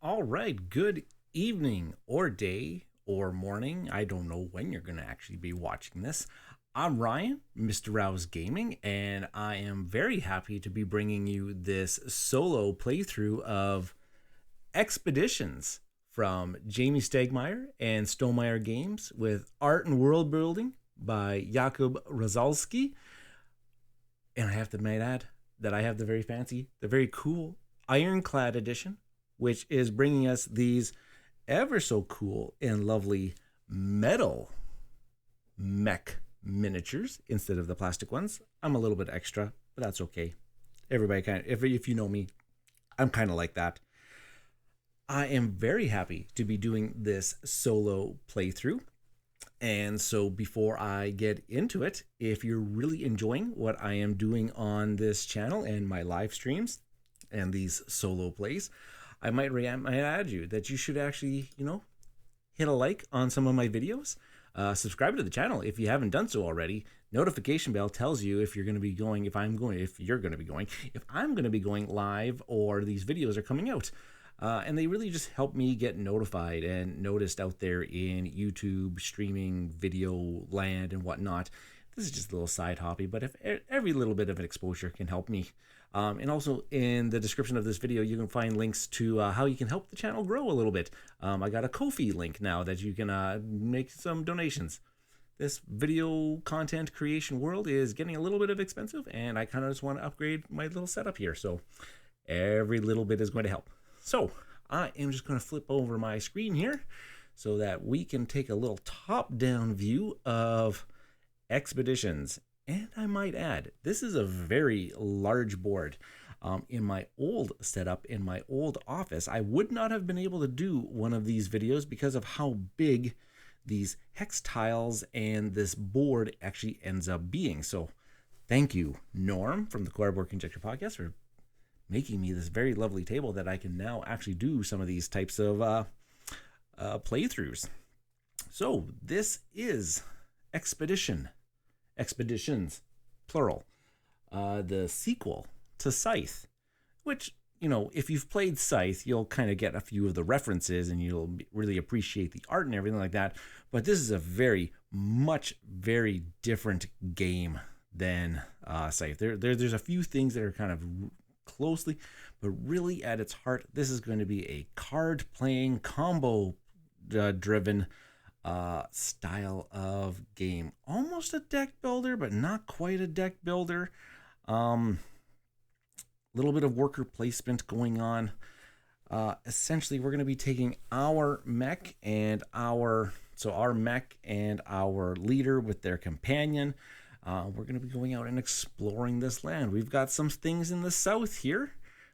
All right, good evening or day or morning. I don't know when you're going to actually be watching this. I'm Ryan, Mista Rau's Gaming, and I am very happy to be bringing you this solo playthrough of Expeditions from Jamey Stegmaier and Stonemaier Games with art and world building by Jakub Razalski. And I have to add that I have the very fancy, the very cool Ironclad edition, which is bringing us these ever so cool and lovely metal mech miniatures instead of the plastic ones. I'm a little bit extra, but that's okay. Everybody if you know me, I'm kind of like that. I am very happy to be doing this solo playthrough. And so before I get into it, if you're really enjoying what I am doing on this channel and my live streams and these solo plays, I might add you that you should actually, hit a like on some of my videos. Subscribe to the channel if you haven't done so already. Notification bell tells you if you're going to be going, if I'm going to be going live or these videos are coming out. And they really just help me get notified and noticed out there in YouTube, streaming, video land, and whatnot. This is just a little side hobby, but if every little bit of an exposure can help me. And also in the description of this video, you can find links to how you can help the channel grow a little bit. I got a Ko-fi link now that you can make some donations. This video content creation world is getting a little bit expensive, and I kind of just want to upgrade my little setup here. So every little bit is going to help. So I am just going to flip over my screen here so that we can take a little top-down view of Expeditions. And I might add, this is a very large board. In my old setup, in my old office, I would not have been able to do one of these videos because of how big these hex tiles and this board actually ends up being. So thank you, Norm, from the Cardboard Conjecture Podcast, for making me this very lovely table that I can now actually do some of these types of playthroughs. So this is Expeditions, plural, the sequel to Scythe, which, if you've played Scythe, you'll kind of get a few of the references and you'll really appreciate the art and everything like that. But this is a very different game than Scythe. There's a few things that are kind of closely, but really at its heart, this is going to be a card playing combo driven style of game. Almost a deck builder, but not quite a deck builder. Little bit of worker placement going on. Essentially, we're going to be taking our mech and our leader with their companion. We're going to be going out and exploring this land. We've got some things in the south here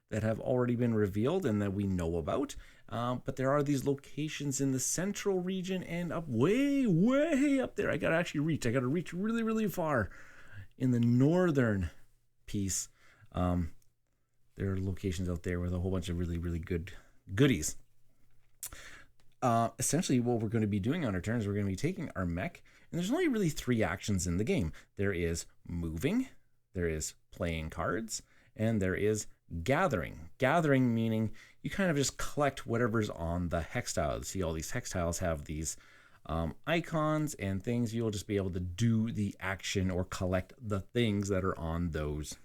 that have already been revealed and that we know about. But there are these locations in the central region and up way up there. I got to reach really, really far in the northern piece. There are locations out there with a whole bunch of really, really good goodies. Essentially, what we're going to be doing on our turn is we're going to be taking our mech. And there's only really 3 actions in the game. There is moving, there is playing cards, and there is gathering. Gathering meaning you kind of just collect whatever's on the hex tiles. See, all these hex tiles have these icons and things. You'll just be able to do the action or collect the things that are on those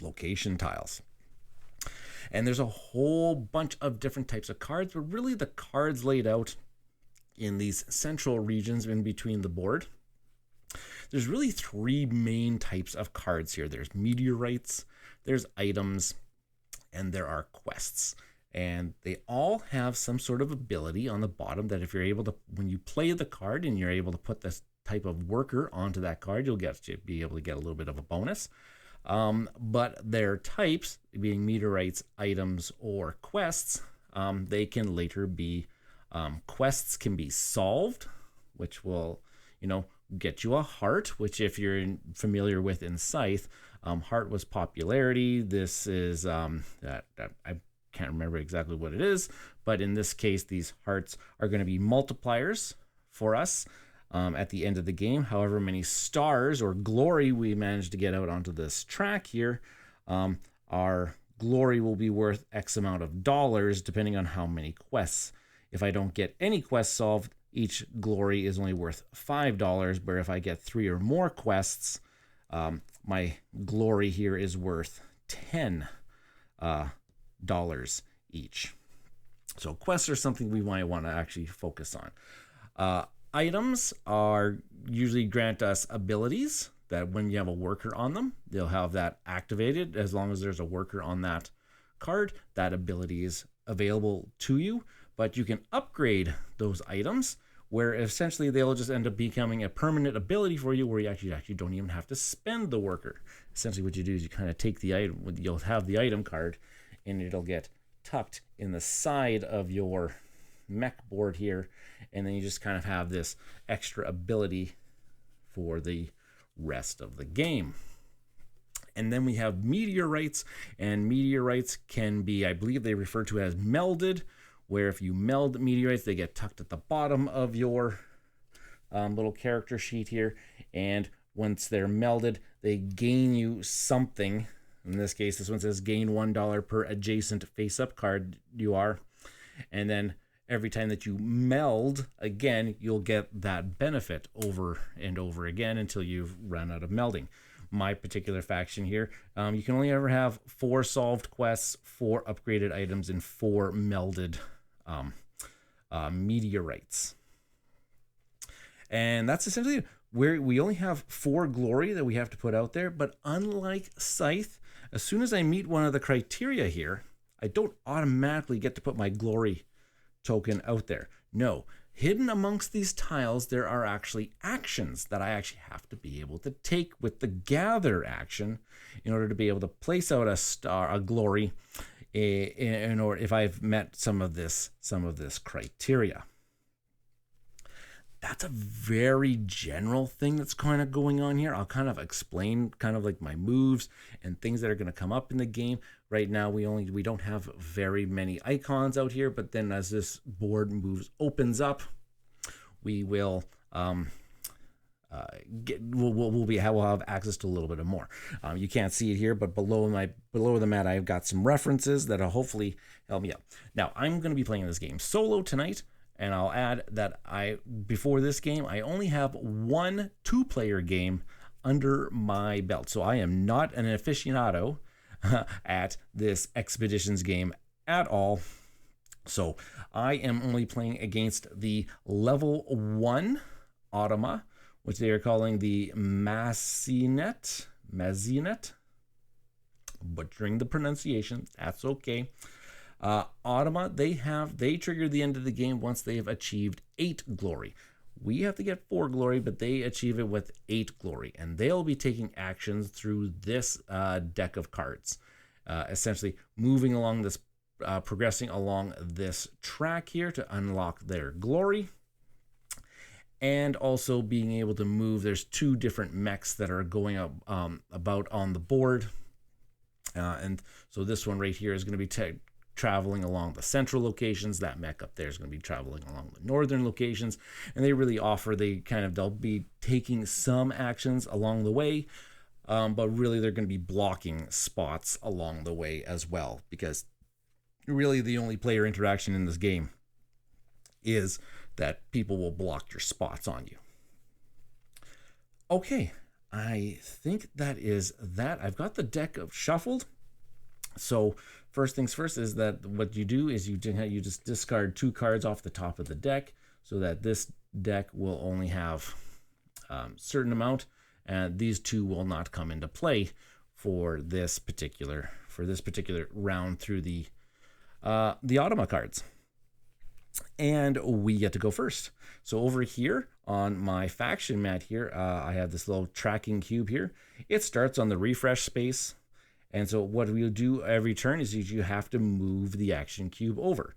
location tiles. And there's a whole bunch of different types of cards, but really the cards laid out in these central regions in between the board. There's really 3 main types of cards here. There's meteorites, there's items, and there are quests. And they all have some sort of ability on the bottom that if you're able to, when you play the card and you're able to put this type of worker onto that card, you'll be able to get a little bit of a bonus. But their types, being meteorites, items, or quests, they can later be quests can be solved, which will, get you a heart, which if you're familiar with in Scythe, heart was popularity. This is that I can't remember exactly what it is, but in this case, these hearts are going to be multipliers for us at the end of the game. However many stars or glory we managed to get out onto this track here are glory will be worth X amount of dollars depending on how many quests. If I don't get any quests solved, each glory is only worth $5, but if I get 3 or more quests, my glory here is worth $10 each. So quests are something we might want to actually focus on. Items are usually grant us abilities that when you have a worker on them, they'll have that activated. As long as there's a worker on that card, that ability is available to you. But you can upgrade those items where essentially they'll just end up becoming a permanent ability for you, where you actually don't even have to spend the worker. Essentially what you do is you kind of take the item, you'll have the item card, and it'll get tucked in the side of your mech board here, and then you just kind of have this extra ability for the rest of the game. And then we have meteorites, and meteorites can be, I believe they refer to as melded, where if you meld meteorites, they get tucked at the bottom of your little character sheet here, and once they're melded, they gain you something. In this case, this one says gain $1 per adjacent face-up card you are, and then every time that you meld again, you'll get that benefit over and over again until you've run out of melding. My particular faction here, you can only ever have 4 solved quests, 4 upgraded items, and 4 melded meteorites. And that's essentially where we only have 4 glory that we have to put out there. But unlike Scythe, as soon as I meet one of the criteria here, I don't automatically get to put my glory token out there. No, hidden amongst these tiles, there are actually actions that I actually have to be able to take with the gather action in order to be able to place out a glory, in order if I've met some of this criteria. That's a very general thing that's kind of going on here. I'll kind of explain kind of like my moves and things that are going to come up in the game. Right now, we don't have very many icons out here, but then as this board opens up, we will we'll have access to a little bit of more. You can't see it here, but below the mat, I've got some references that'll hopefully help me out. Now, I'm going to be playing this game solo tonight. And I'll add that before this game, I only have 1 2-player game under my belt. So I am not an aficionado at this Expeditions game at all. So I am only playing against the level 1 Automa, which they are calling the Mazinet. Butchering the pronunciation, that's okay. Automa, they trigger the end of the game once they have achieved 8 glory. We have to get 4 glory, but they achieve it with 8 glory, and they'll be taking actions through this deck of cards, essentially moving along this, progressing along this track here to unlock their glory, and also being able to move. There's 2 different mechs that are going up about on the board, and so this one right here is going to be traveling along the central locations. That mech up there is going to be traveling along the northern locations, and they really they'll be taking some actions along the way, but really they're going to be blocking spots along the way as well, because really the only player interaction in this game is that people will block your spots on you. Okay, I think that is that. I've got the deck shuffled. So first things first is that what you do is you just discard 2 cards off the top of the deck, so that this deck will only have certain amount, and these 2 will not come into play for this particular round through the Automa cards. And we get to go first. So over here on my faction mat here, I have this little tracking cube here. It starts on the refresh space. And so what we'll do every turn is you have to move the action cube over.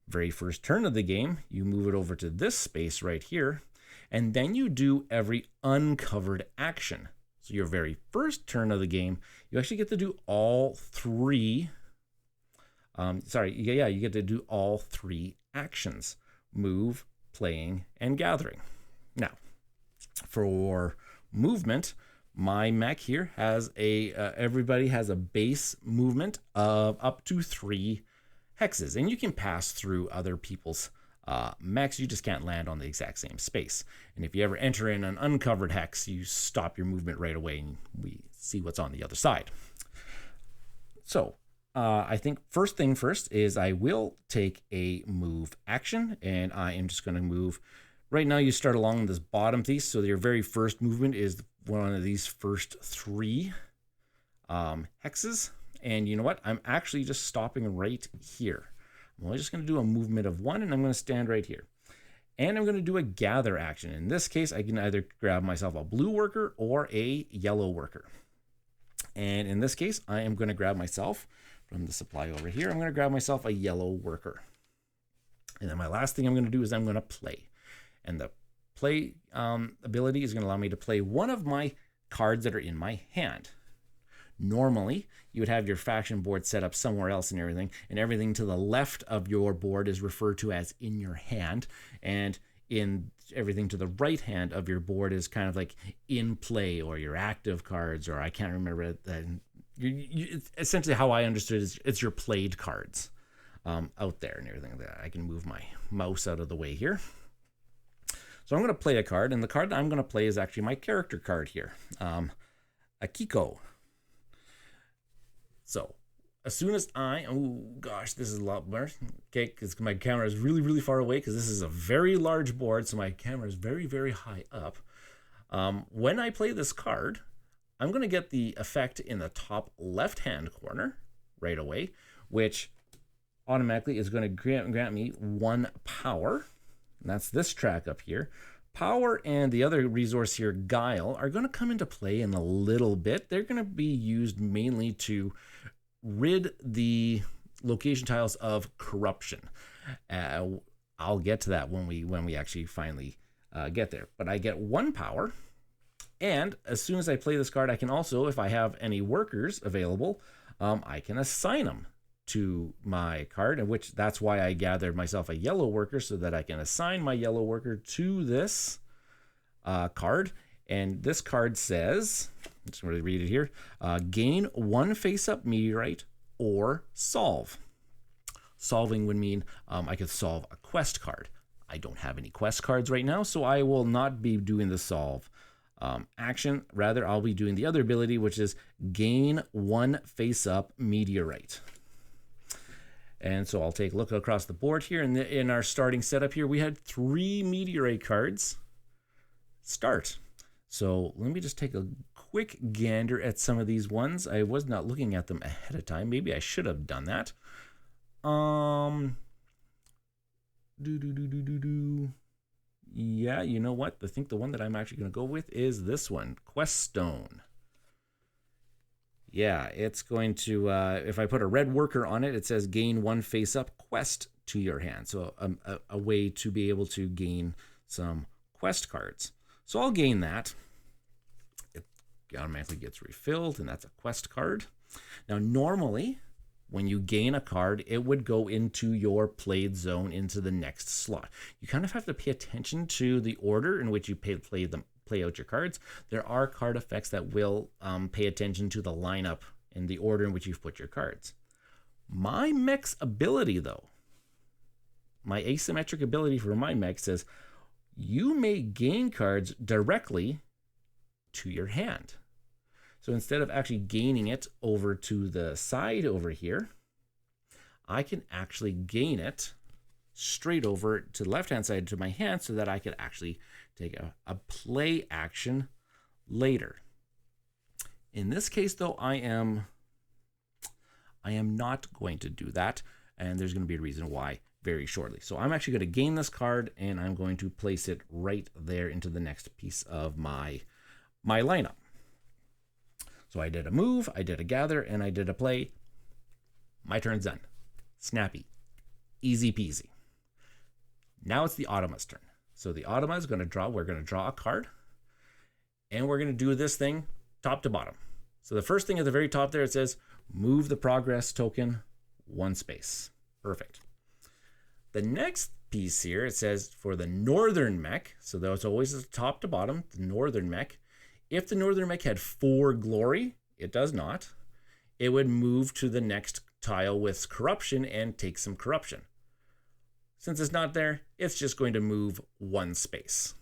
Very first turn of the game, you move it over to this space right here, and then you do every uncovered action. So your very first turn of the game, you actually get to do all 3. You get to do all 3 actions: move, playing, and gathering. Now, for movement, my mech here has everybody has a base movement of up to 3 hexes, and you can pass through other people's mechs. You just can't land on the exact same space. And if you ever enter in an uncovered hex, you stop your movement right away, and we see what's on the other side. So I think first thing first is I will take a move action, and I am just going to move. Right now you start along this bottom piece, so your very first movement is one of these first 3 hexes. And you know what? I'm actually just stopping right here. I'm only just going to do a movement of 1, and I'm going to stand right here. And I'm going to do a gather action. In this case, I can either grab myself a blue worker or a yellow worker. And in this case, I am going to grab myself from the supply over here. I'm going to grab myself a yellow worker. And then my last thing I'm going to do is I'm going to play. And the play ability is going to allow me to play one of my cards that are in my hand. Normally, you would have your faction board set up somewhere else and everything to the left of your board is referred to as in your hand, and everything to the right hand of your board is kind of like in play, or your active cards, or I can't remember. Essentially how I understood it is it's your played cards out there and everything like that. I can move my mouse out of the way here. So I'm going to play a card, and the card that I'm going to play is actually my character card here, Akiko. So as soon as oh gosh, this is a lot better. Okay, because my camera is really, really far away because this is a very large board, so my camera is very, very high up. When I play this card, I'm going to get the effect in the top left-hand corner right away, which automatically is going to grant me 1 power. And that's this track up here. Power and the other resource here, guile, are going to come into play in a little bit. They're going to be used mainly to rid the location tiles of corruption. I'll get to that when we actually finally get there. But I get 1 power, and as soon as I play this card, I can also, if I have any workers available, I can assign them to my card, and that's why I gathered myself a yellow worker, so that I can assign my yellow worker to this card. And this card says, I'm just going to read it here, gain 1 face-up meteorite or solve. Solving would mean I could solve a quest card. I don't have any quest cards right now, so I will not be doing the solve action. Rather, I'll be doing the other ability, which is gain 1 face-up meteorite. And so I'll take a look across the board here. And in our starting setup here, we had 3 meteorite cards start. So let me just take a quick gander at some of these ones. I was not looking at them ahead of time. Maybe I should have done that. Yeah, you know what? I think the one that I'm actually going to go with is this one, Quest Stone. Yeah, it's going to, if I put a red worker on it, it says gain 1 face-up quest to your hand. So a way to be able to gain some quest cards. So I'll gain that. It automatically gets refilled, and that's a quest card. Now, normally, when you gain a card, it would go into your played zone into the next slot. You kind of have to pay attention to the order in which you play out your cards. There are card effects that will pay attention to the lineup and the order in which you've put your cards. My mech's ability, though, my asymmetric ability for my mech says you may gain cards directly to your hand. So instead of actually gaining it over to the side over here, I can actually gain it straight over to the left-hand side to my hand, so that I could actually take a play action later. In this case, though, I am not going to do that, and there's going to be a reason why very shortly. So I'm actually going to gain this card, and I'm going to place it right there into the next piece of my lineup. So I did a move, I did a gather, and I did a play. My turn's done. Snappy. Easy peasy. Now it's the Automa's turn. So the Automa is going to draw. We're going to draw a card, and we're going to do this thing top to bottom. So the first thing at the very top there, it says move the progress token 1 space. Perfect. The next piece here, it says for the northern mech, so that's always the top to bottom, the northern mech, If the northern mech had 4 glory, it does not, it would move to the next tile with corruption and take some corruption. Since it's not there, it's just going to move 1 space.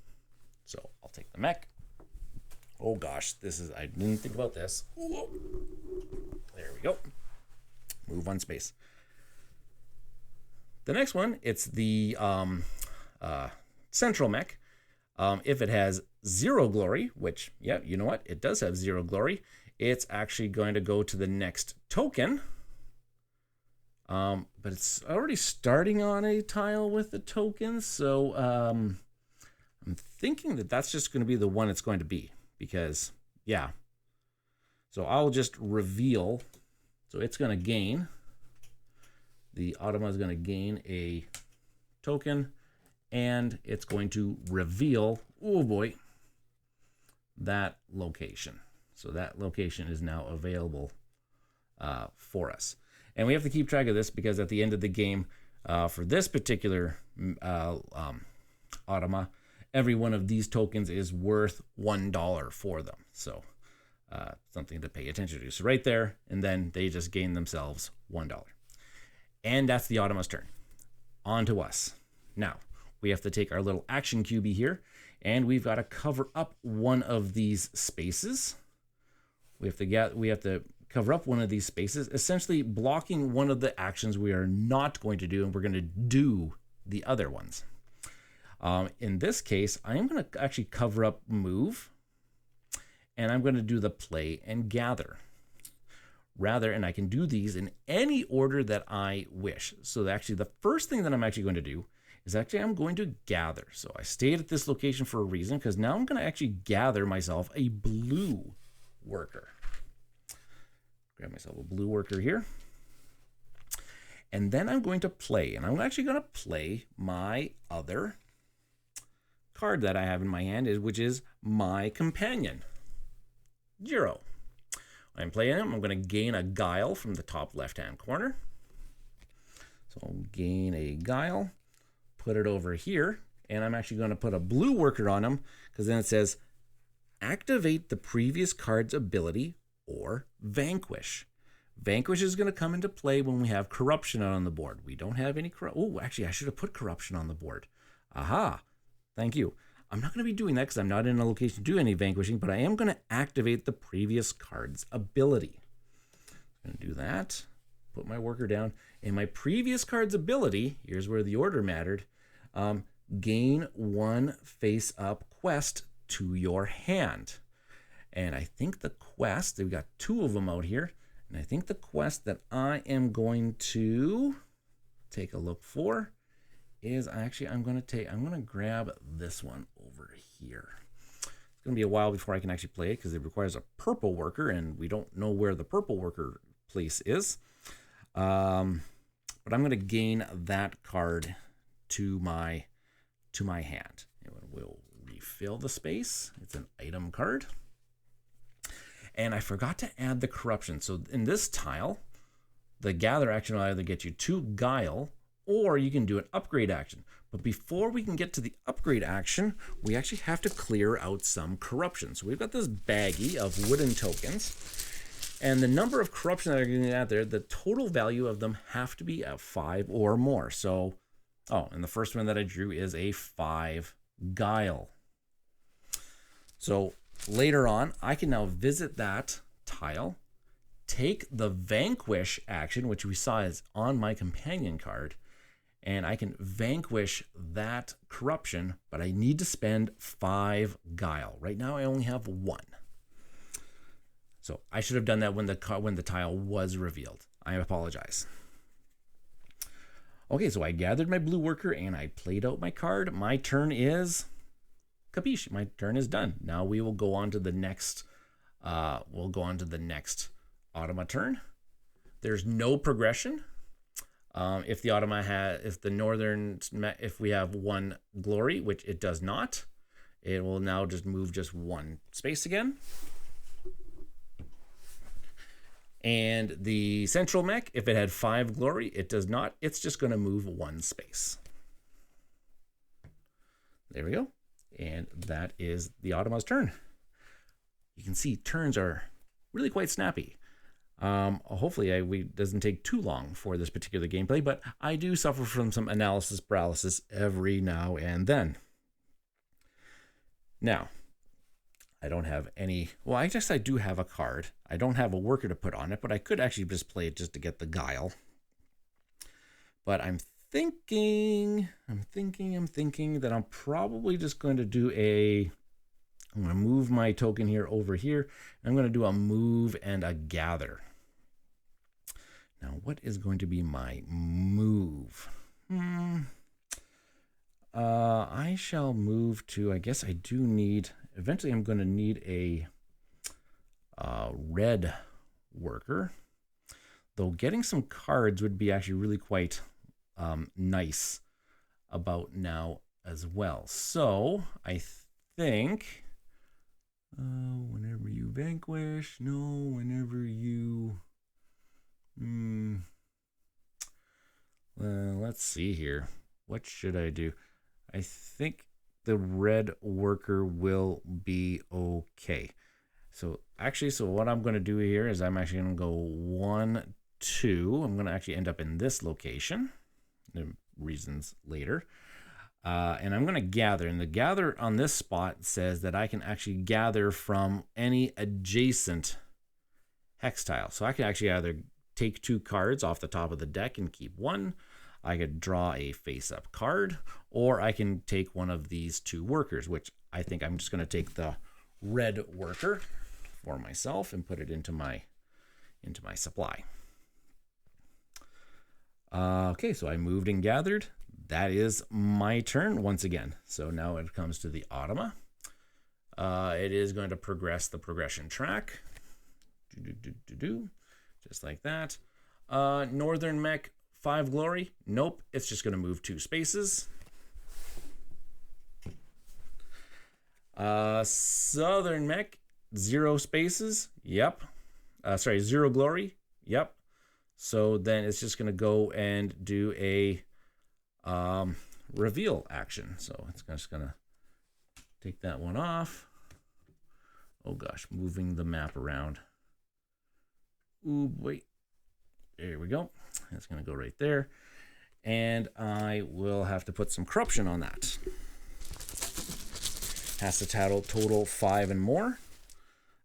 So I'll take the mech. Oh gosh, I didn't think about this. Whoa. There we go. Move 1 space. The next one, it's the central mech. If it has 0 glory, which, yeah, you know what? It does have 0 glory. It's actually going to go to the next token. But it's already starting on a tile with the tokens. So I'm thinking that that's just going to be the one it's going to be. Because, yeah. So I'll just reveal. So it's going to gain. The Automa is going to gain a token. And it's going to reveal, oh boy, that location. So that location is now available for us. And we have to keep track of this because at the end of the game, for this particular Automa, every one of these tokens is worth $1 for them. So something to pay attention to. So right there, and then they just gain themselves $1. And that's the Automa's turn. On to us. Now, we have to take our little action cube here, and we've got to cover up one of these spaces. We have to cover up one of these spaces, essentially blocking one of the actions we are not going to do, and we're going to do the other ones. In this case, I am going to actually cover up move, and I'm going to do the play and gather. And I can do these in any order that I wish. So actually, the first thing that I'm actually going to do is I'm going to gather. So I stayed at this location for a reason, because now I'm going to actually gather myself a blue worker. Grab myself a blue worker here. And then I'm going to play. And I'm actually going to play my other card that I have in my hand, which is my companion, 0. I'm playing him. I'm going to gain a guile from the top left-hand corner. So I'll gain a guile, put it over here, and I'm actually going to put a blue worker on him, because then it says activate the previous card's ability or vanquish. Vanquish is going to come into play when we have corruption on the board. We don't have any oh, actually, I should have put corruption on the board. Aha, thank you. I'm not going to be doing that because I'm not in a location to do any vanquishing, but I am going to activate the previous card's ability. I'm going to do that, put my worker down, and my previous card's ability, here's where the order mattered, gain 1 face-up quest to your hand. And I think the quest, we've got 2 of them out here, and I think the quest that I am going to take a look for is actually, I'm going to grab this one over here. It's going to be a while before I can actually play it because it requires a purple worker, and we don't know where the purple worker place is. But I'm going to gain that card to my hand. And we'll refill the space. It's an item card. And I forgot to add the corruption. So in this tile, the gather action will either get you 2 guile, or you can do an upgrade action. But before we can get to the upgrade action, we actually have to clear out some corruption. So we've got this baggie of wooden tokens, and the number of corruption that are going to add there, the total value of them have to be at 5 or more. So, and the first one that I drew is a 5 guile. So later on, I can now visit that tile, take the vanquish action, which we saw is on my companion card, and I can vanquish that corruption, but I need to spend 5 guile. Right now I only have 1. So I should have done that when the tile was revealed. I apologize. Okay, so I gathered my blue worker and I played out my card. My turn is capiche. My turn is done. Now we will go on to the next Automa turn. There's no progression. If the Automa if we have 1 glory, which it does not, it will now just move 1 space again. And the central mech, if it had 5 glory, it does not. It's just going to move 1 space. There we go. And that is the Automa's turn. you can see turns are really quite snappy. Hopefully it doesn't take too long for this particular gameplay, but I do suffer from some analysis paralysis every now and then. Now, I don't have any, well, I guess I do have a card. I don't have a worker to put on it, but I could actually just play it just to get the guile. But I'm thinking that I'm probably just going to do I'm going to move my token here over here. I'm going to do a move and a gather. Now, what is going to be my move? I shall move to, I guess I do need, eventually I'm going to need a red worker. Though getting some cards would be actually really quite nice about now as well. So I think whenever you vanquish, no, whenever you let's see here. What should I do? I think the red worker will be okay. So what I'm going to do here is I'm actually going to go 1, 2. I'm going to actually end up in this location. Reasons later. And I'm going to gather. And the gather on this spot says that I can actually gather from any adjacent hex tile. So I can actually either take 2 cards off the top of the deck and keep 1. I could draw a face-up card, or I can take one of these 2 workers, which I think I'm just going to take the red worker for myself and put it into my supply. Okay, so I moved and gathered. That is my turn once again. So now it comes to the Automa. It is going to progress the progression track. Just like that. Northern Mech, 5 glory. Nope, it's just going to move 2 spaces. Southern Mech, 0 spaces. Yep. 0 glory. Yep. So then it's just going to go and do a reveal action. So it's just going to take that one off. Oh gosh, moving the map around. Ooh, wait. There we go. It's going to go right there. And I will have to put some corruption on that. Has to total 5 and more.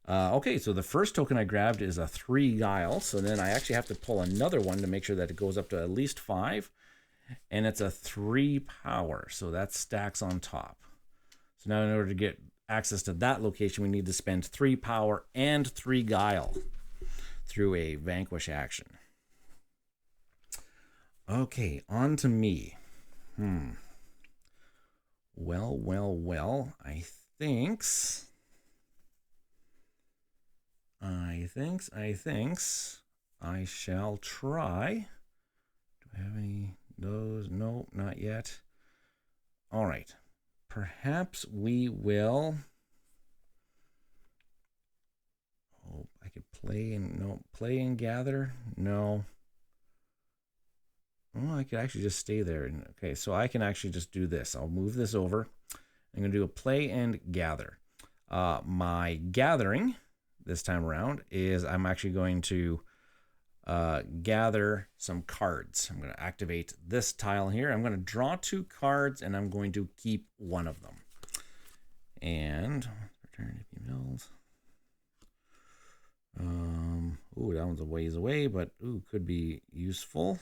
Okay, so the first token I grabbed is a 3 guile. So then I actually have to pull another one to make sure that it goes up to at least 5. And it's a 3 power. So that stacks on top. So now in order to get access to that location, we need to spend 3 power and 3 guile through a vanquish action. Okay, on to me. Well, I thinks I shall try. Do I have any those? No, not yet. All right. Perhaps we will. Oh, I could play and gather. No. Oh, I could actually just stay there. Okay, so I can actually just do this. I'll move this over. I'm going to do a play and gather. My gathering this time around is I'm actually going to gather some cards. I'm going to activate this tile here. I'm going to draw 2 cards, and I'm going to keep one of them. And return if you mills. Ooh, that one's a ways away, but ooh, could be useful.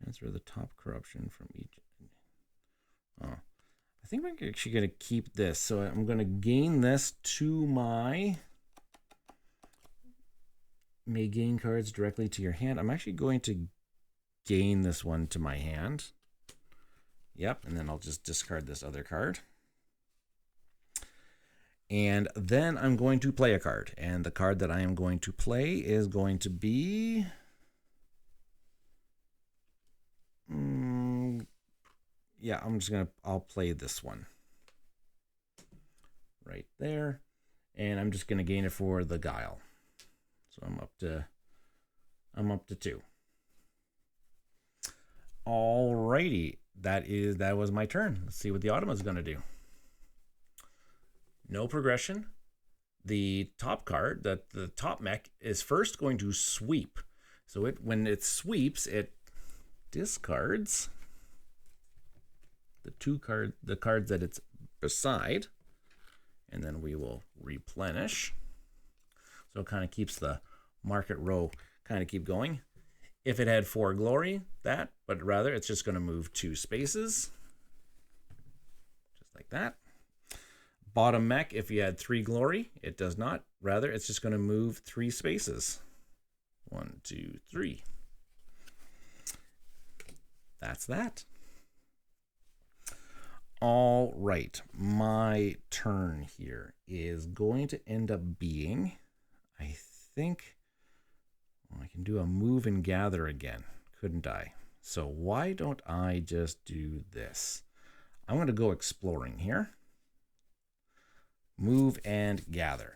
Transfer the top corruption from each. Oh, I think we're actually going to keep this. So I'm going to gain this to my. May gain cards directly to your hand. I'm actually going to gain this one to my hand. Yep, and then I'll just discard this other card. And then I'm going to play a card. And the card that I am going to play is going to be. Yeah, I'll play this one. Right there. And I'm just going to gain it for the guile. So I'm up to 2. Alrighty. that was my turn. Let's see what the Automa's going to do. No progression. The top card, the top mech, is first going to sweep. So when it sweeps, it discards the cards that it's beside, and then we will replenish. So it kind of keeps the market row kind of keep going. If it had 4 glory, but rather it's just going to move 2 spaces, just like that. Bottom mech, if you had 3 glory, it does not. Rather, it's just going to move 3 spaces. 1, 2, 3. That's that. All right, my turn here is going to end up being, I think, well, I can do a move and gather again, couldn't I? So why don't I just do this? I'm going to go exploring here. Move and gather.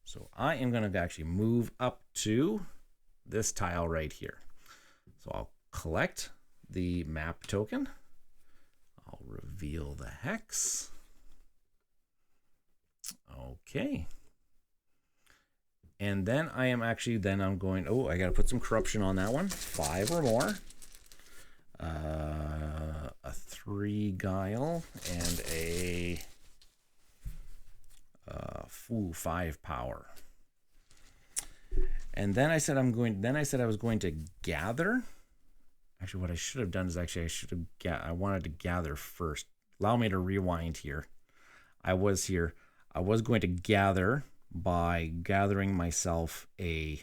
So I am going to actually move up to this tile right here. So I'll collect the map token. I'll reveal the hex. Okay. And then I'm going, oh, I got to put some corruption on that one. 5 or more. A 3 guile and a 5 power. And then I said I was going to gather. Actually, what I should have done is I wanted to gather first. Allow me to rewind here. I was going to gather by gathering myself I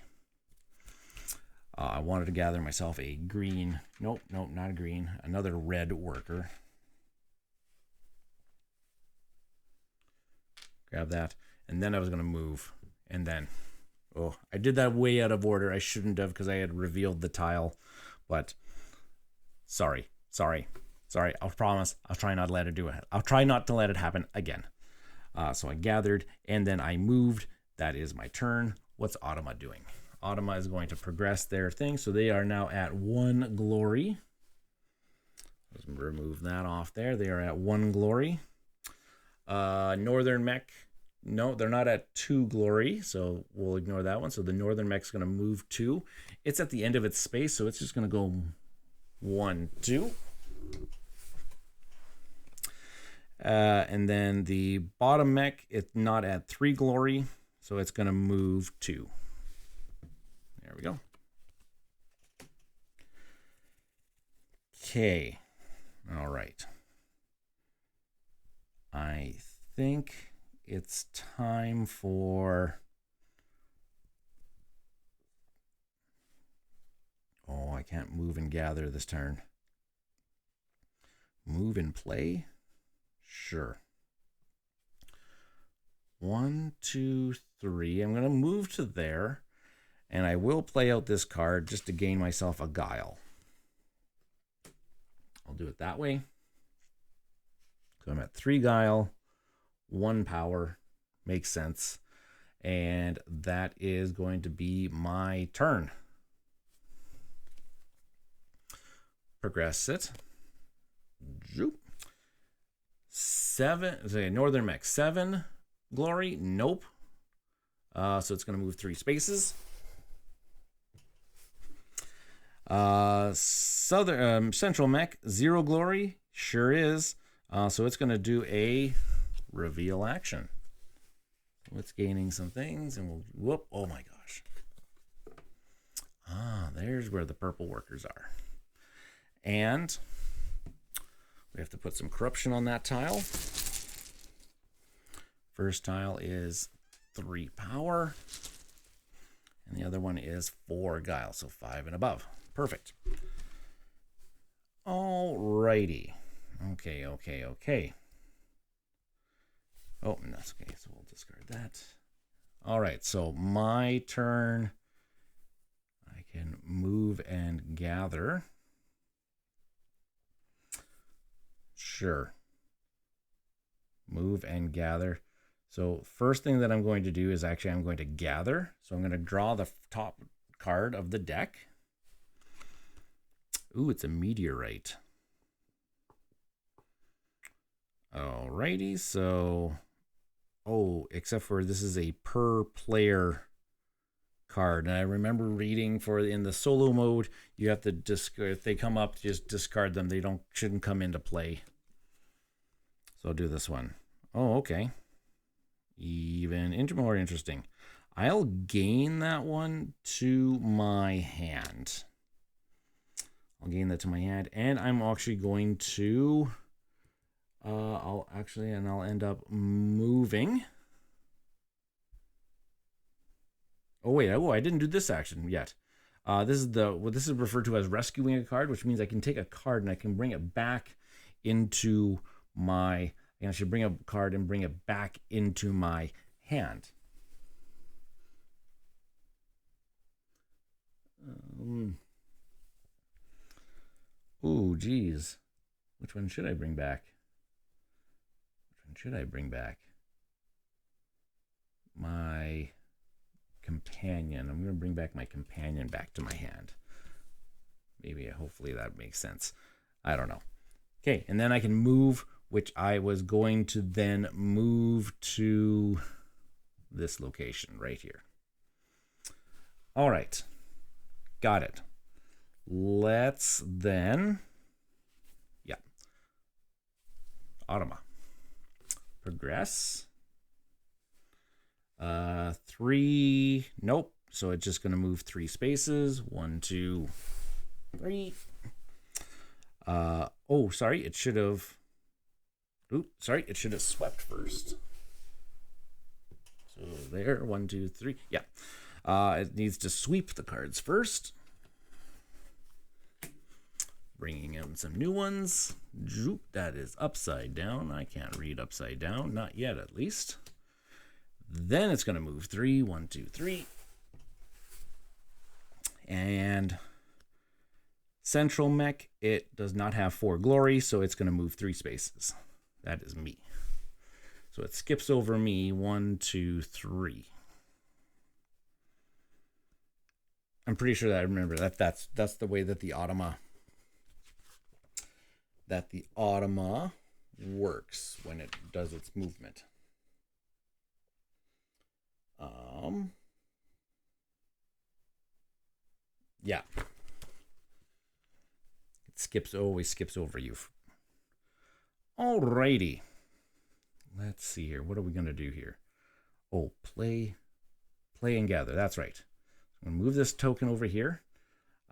wanted to gather myself a green, nope, not a green, another red worker. Grab that, and then I was going to move, and then, oh, I did that way out of order. I shouldn't have, because I had revealed the tile, but sorry. I'll promise I'll try not to let it do it. I'll try not to let it happen again. So I gathered, and then I moved. That is my turn. What's Automa doing? Automa is going to progress their thing, so they are now at 1 glory. Let's remove that off there. They are at 1 glory. Northern mech, no, they're not at 2 glory, so we'll ignore that one. So the northern mech is going to move 2. It's at the end of its space, so it's just going to go 1, 2. And then the bottom mech, it's not at 3 glory, so it's going to move 2. There we go. Okay. All right. I think it's time for... Oh, I can't move and gather this turn. Move and play? Sure. 1, 2, 3. I'm going to move to there, and I will play out this card just to gain myself a guile. I'll do it that way. So I'm at 3 guile, 1 power. Makes sense. And that is going to be my turn. Progress it. 7, say northern mech, 7 glory, nope. So it's going to move 3 spaces. Southern central mech, 0 glory, sure is. So it's going to do a reveal action. It's gaining some things, and we'll whoop. Oh my gosh. There's where the purple workers are. And we have to put some corruption on that tile. First tile is 3 power, and the other one is 4 guile, so 5 and above. Perfect. All righty. Okay. Oh, that's okay, so we'll discard that. All right, so my turn. I can move and gather. Sure. Move and gather. So first thing that I'm going to do is actually I'm going to gather. So I'm going to draw the top card of the deck. Ooh, it's a meteorite. Alrighty, so except for this is a per player card, and I remember reading for in the solo mode you have to discard. If they come up, just discard them. They shouldn't come into play. So I'll do this one. Oh, okay. Even more interesting. I'll gain that one to my hand. I'll gain that to my hand, and I'm actually going to I'll end up moving. Oh wait, I didn't do this action yet. This is referred to as rescuing a card, which means I can take a card and I can bring it back into my. I should bring a card and bring it back into my hand. Oh, geez. Which one should I bring back? My companion. I'm going to bring back my companion back to my hand. Maybe, hopefully that makes sense. I don't know. Okay, and then I can move, which I was going to then move to this location right here. All right. Got it. Let's then, Automa. Progress. 3, nope. So it's just going to move 3 spaces. 1, 2, 3. Oh, sorry. It should have. It should have swept first. So there, 1, 2, 3. Yeah. It needs to sweep the cards first. Bringing in some new ones. That is upside down. I can't read upside down. Not yet, at least. Then it's going to move 3. 1, 2, 3. And central mech, it does not have 4 glory, so it's going to move 3 spaces. That is me. So it skips over me. 1, 2, 3. I'm pretty sure that I remember that's the way that the Automa works when it does its movement. Yeah. It always skips over you. Alrighty. Let's see here. What are we going to do here? Oh, play and gather. That's right. I'm going to move this token over here.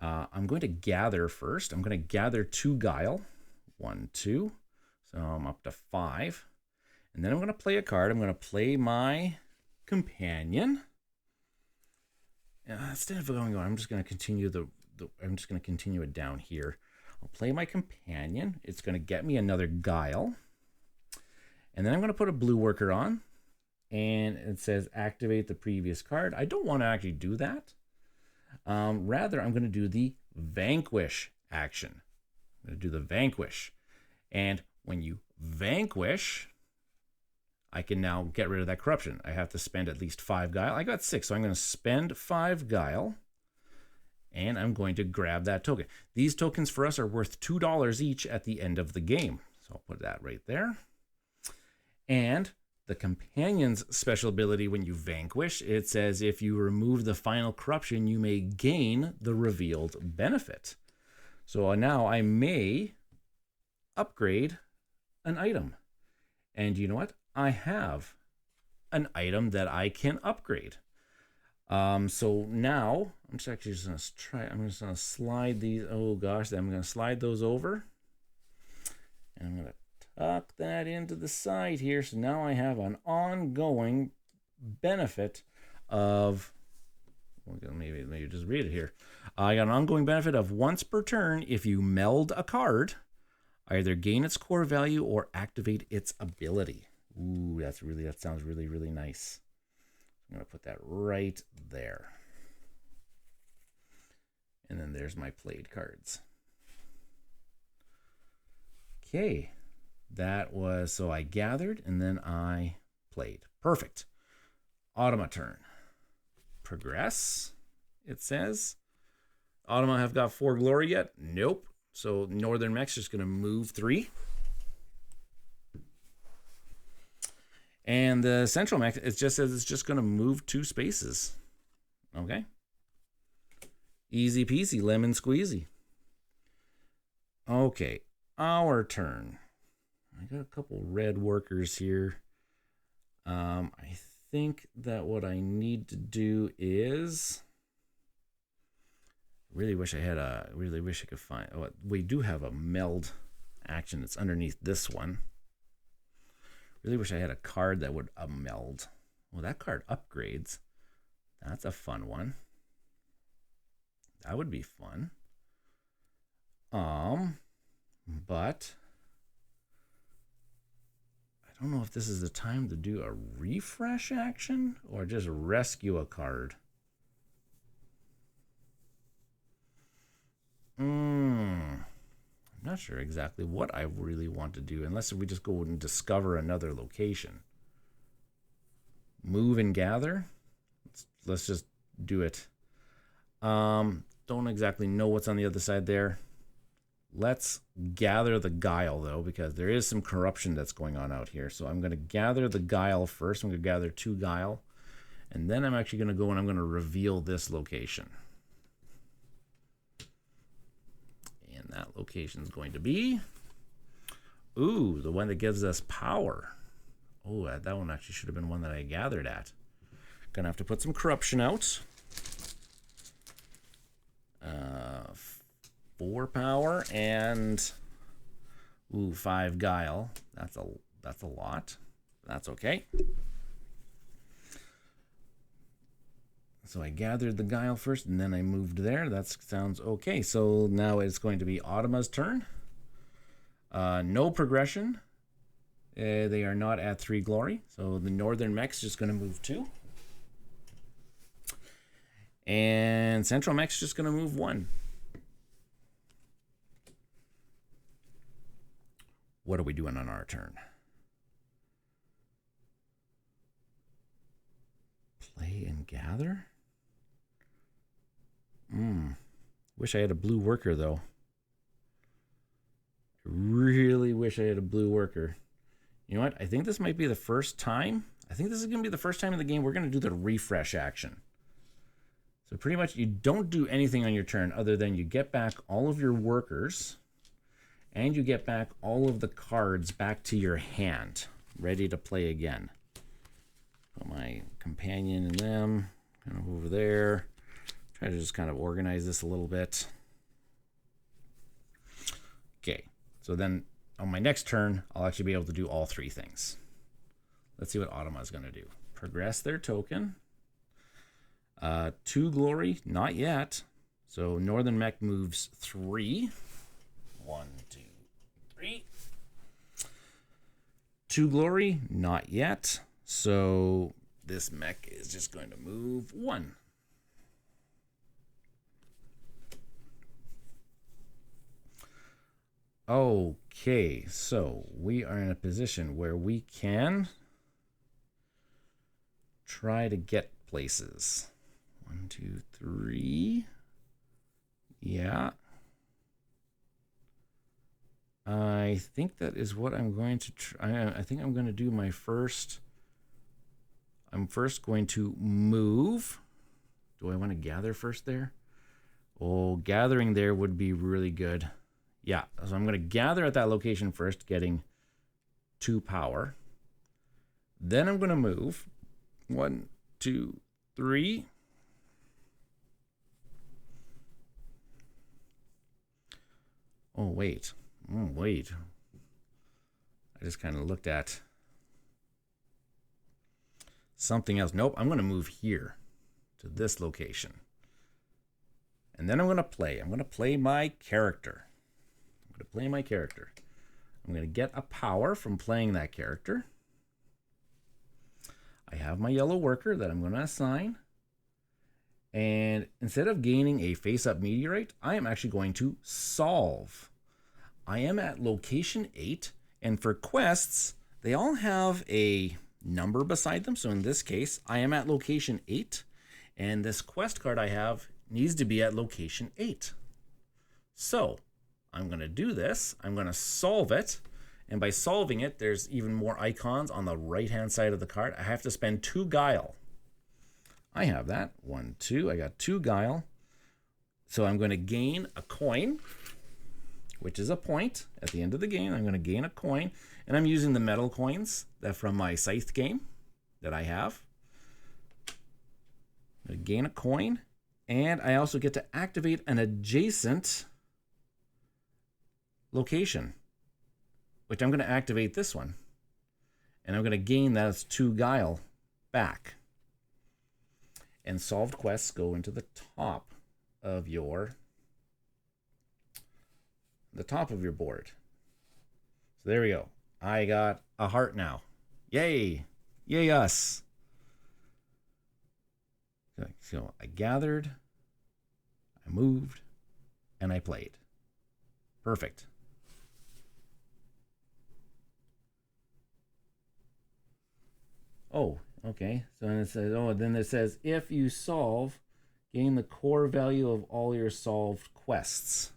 I'm going to gather first. I'm going to gather 2 guile. 1, 2. So I'm up to 5. And then I'm going to play a card. I'm going to play my companion. Instead of going on, I'm just going to continue I'm just going to continue it down here. I'll play my companion. It's going to get me another guile. And then I'm going to put a blue worker on. And it says activate the previous card. I don't want to actually do that. Rather, I'm going to do the vanquish action. I'm going to do the vanquish. And when you vanquish, I can now get rid of that corruption. I have to spend at least 5 guile. I got 6, so I'm going to spend 5 guile. And I'm going to grab that token. These tokens for us are worth $2 each at the end of the game. So I'll put that right there. And the companion's special ability when you vanquish, it says if you remove the final corruption, you may gain the revealed benefit. So now I may upgrade an item. And you know what? I have an item that I can upgrade. So now I'm just actually just going to slide these. Oh gosh, I'm going to slide those over. And I'm going to tuck that into the side here. So now I have an ongoing benefit of, maybe just read it here. I got an ongoing benefit of once per turn, if you meld a card, either gain its core value or activate its ability. Ooh, that sounds really, really nice. I'm going to put that right there. And then there's my played cards. Okay. That was, so I gathered and then I played. Perfect. Automa turn. Progress, it says. Automa have got 4 glory yet? Nope. So Northern Mech's just going to move 3. And the central mech, it just says it's just going to move 2 spaces. Okay. Easy peasy, lemon squeezy. Okay, our turn. I got a couple red workers here. I think that what I need to do is... Really wish I could find... Oh, we do have a meld action that's underneath this one. Really wish I had a card that would meld. Well, that card upgrades. That's a fun one. That would be fun. But I don't know if this is the time to do a refresh action or just rescue a card. I'm not sure exactly what I really want to do, unless we just go and discover another location. Move and gather. Let's just do it. Don't exactly know what's on the other side there. Let's gather the guile, though, because there is some corruption that's going on out here. So I'm going to gather the guile first. I'm going to gather 2 guile. And then I'm actually going to go and I'm going to reveal this location. And that location is going to be... Ooh, the one that gives us power. Oh, that one actually should have been one that I gathered at. Going to have to put some corruption out. 4 power and 5 guile. That's a lot. That's okay. So I gathered the guile first and then I moved there. That sounds okay. So now it's going to be Automa's turn. No progression. They are not at 3 glory. So the northern mech's just going to move 2. And central mech's just going to move 1. What are we doing on our turn? Play and gather? Wish I had a blue worker, though. I really wish I had a blue worker. You know what? I think this might be the first time. I think this is going to be the first time in the game we're going to do the refresh action. So pretty much you don't do anything on your turn other than you get back all of your workers and you get back all of the cards back to your hand, ready to play again. Put my companion and them kind of over there. Try to just kind of organize this a little bit. Okay, so then on my next turn, I'll actually be able to do all 3 things. Let's see what Automa's going to do. Progress their token. 2 glory, not yet. So Northern Mech moves 3. 1, 2, 3. 2 glory, not yet. So this mech is just going to move 1. Okay, so we are in a position where we can try to get places. 1, 2, 3. Yeah. I think that is what I'm going to try. I think I'm going to do my first. I'm first going to move. Do I want to gather first there? Oh, gathering there would be really good. Yeah, so I'm going to gather at that location first, getting 2 power. Then I'm going to move. 1, 2, 3. Oh, wait. Wait. I just kind of looked at something else. Nope, I'm going to move here to this location. And then I'm going to play. I'm going to play my character. I'm going to get a power from playing that character. I have my yellow worker that I'm going to assign. And instead of gaining a face-up meteorite, I am actually going to solve. I am at location 8, and for quests, they all have a number beside them. So in this case, I am at location 8, and this quest card I have needs to be at location 8. So I'm going to do this. I'm going to solve it, And by solving it, there's even more icons on the right-hand side of the card. I have to spend 2 guile. I have that. 1, 2. I got 2 guile. So I'm going to gain a coin, which is a point. At the end of the game, I'm going to gain a coin. And I'm using the metal coins that from my Scythe game that I have. I'm going to gain a coin. And I also get to activate an adjacent location, which I'm going to activate this one. And I'm going to gain those 2 guile back. And solved quests go into the top of your board. So there we go. I got a heart now. Yay! Yay us! So I gathered, I moved, and I played. Perfect. Oh, okay. So then it says, then it says, if you solve, gain the core value of all your solved quests.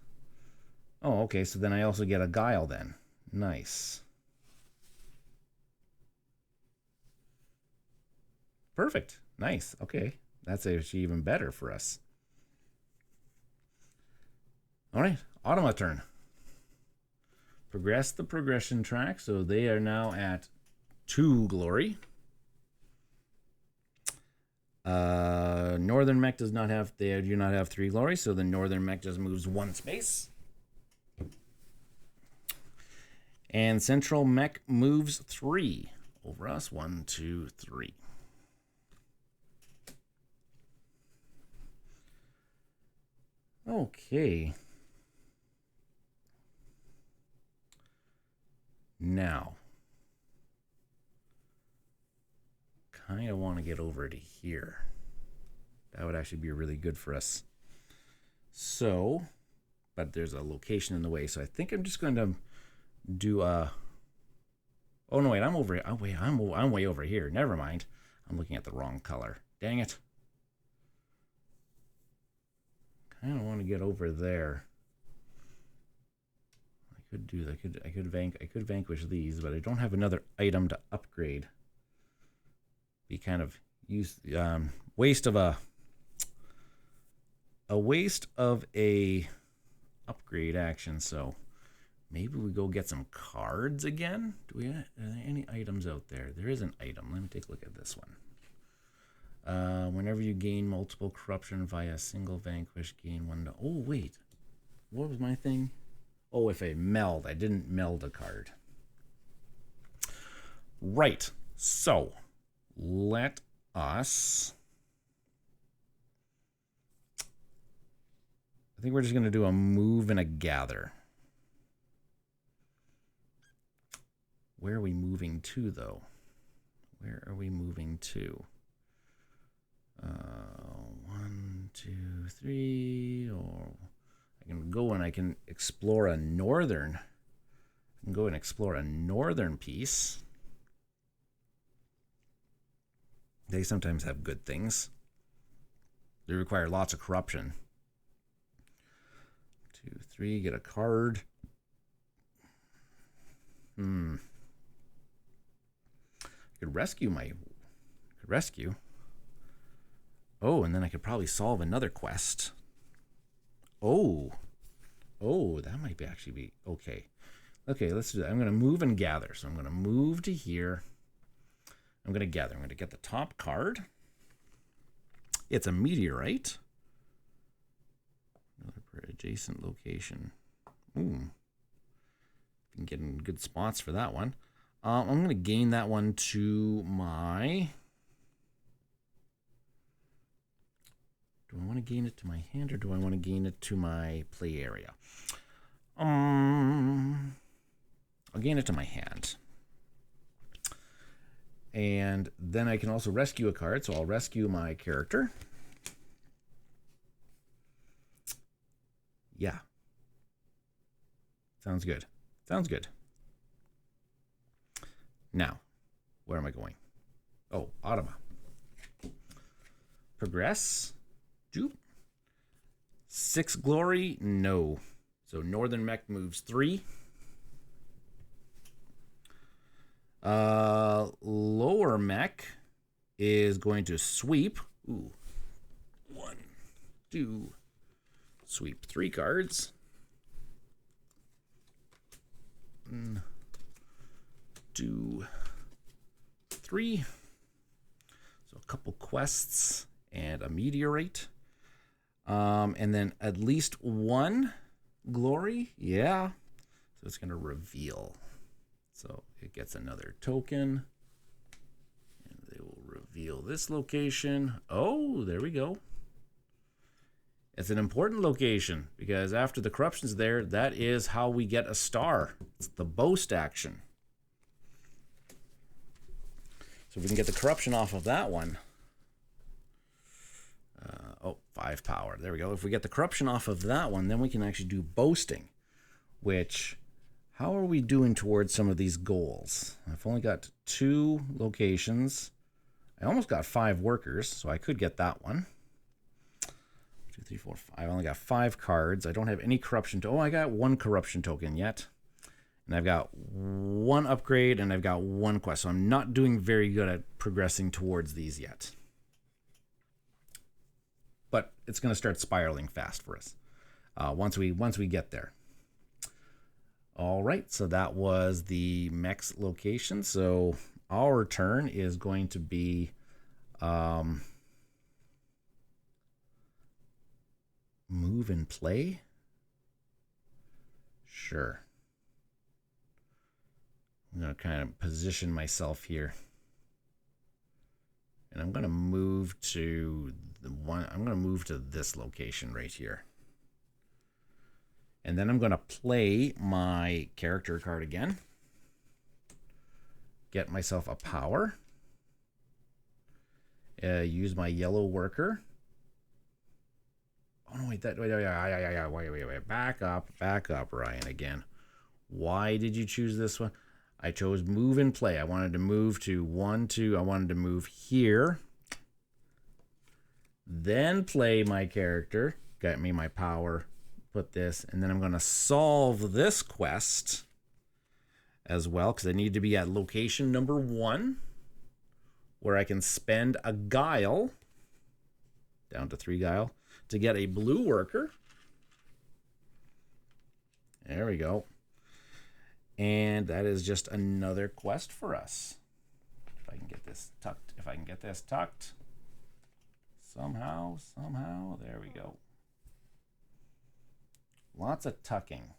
Oh, okay. So then I also get a guile then. Nice. Perfect. Nice. Okay. That's actually even better for us. All right. Automa turn. Progress the progression track. So they are now at 2 glory. Northern mech does not have, they do not have 3 glory, so the northern mech just moves 1 space. And central mech moves 3 over us. 1, 2, 3. Okay. Now, kind of want to get over to here. That would actually be really good for us. So, but there's a location in the way, so I think I'm just going to do a. Oh no, wait, I'm over. Oh wait, I'm way over here. Never mind. I'm looking at the wrong color. Dang it. Kind of want to get over there. I could do that. I could vanquish these, but I don't have another item to upgrade. Be kind of waste of a upgrade action. So maybe we go get some cards again. Are there any items out there? There is an item. Let me take a look at this one. Whenever you gain multiple corruption via a single vanquish, gain 1 to. Oh wait, what was my thing? Oh, if I meld, I didn't meld a card. Right. So let us. I think we're just going to do a move and a gather. Where are we moving to, though? Where are we moving to? 1, 2, 3. Or I can go and I can explore a northern. I can go and explore a northern piece. They sometimes have good things. They require lots of corruption. 2, 3, get a card. I could rescue. Oh, and then I could probably solve another quest. Oh, that might actually be okay. Okay, let's do that. I'm going to move and gather. So I'm going to move to here. I'm going to gather. I'm going to get the top card. It's a meteorite. Another adjacent location. Ooh. Been getting good spots for that one. I'm going to gain that one to my. Do I want to gain it to my hand or do I want to gain it to my play area? I'll gain it to my hand. And then I can also rescue a card, so I'll rescue my character. Yeah. Sounds good. Sounds good. Now, where am I going? Oh, Automa. Progress. 6 glory? No. So Northern Mech moves 3. Lower mech is going to sweep. Ooh. 1, 2. Sweep 3 cards. 1, 2, 3. So a couple quests and a meteorite. And then at least 1 glory. Yeah. So it's going to reveal. So it gets another token. And they will reveal this location. Oh, there we go. It's an important location because after the corruption's there, that is how we get a star. It's the boast action. So if we can get the corruption off of that one. 5 power. There we go. If we get the corruption off of that one, then we can actually do boasting, which, how are we doing towards some of these goals? I've only got 2 locations. I almost got 5 workers, so I could get that one. 2, 3, 4, 5. I only got 5 cards. I don't have any corruption. Oh, I got 1 corruption token yet. And I've got 1 upgrade, and I've got 1 quest. So I'm not doing very good at progressing towards these yet. But it's going to start spiraling fast for us once we get there. All right, so that was the mech's location. So our turn is going to be move and play. Sure. I'm going to kind of position myself here. And I'm going to move to this location right here. And then I'm going to play my character card again. Get myself a power. Use my yellow worker. Oh no, wait, wait. Back up, Ryan, again. Why did you choose this one? I chose move and play. I wanted to move to 1, 2. I wanted to move here. Then play my character. Got me my power. Put this. And then I'm going to solve this quest as well, because I need to be at location number 1, where I can spend a guile, down to 3 guile, to get a blue worker. There we go. And that is just another quest for us. If I can get this tucked. Somehow. There we go. Lots of tucking.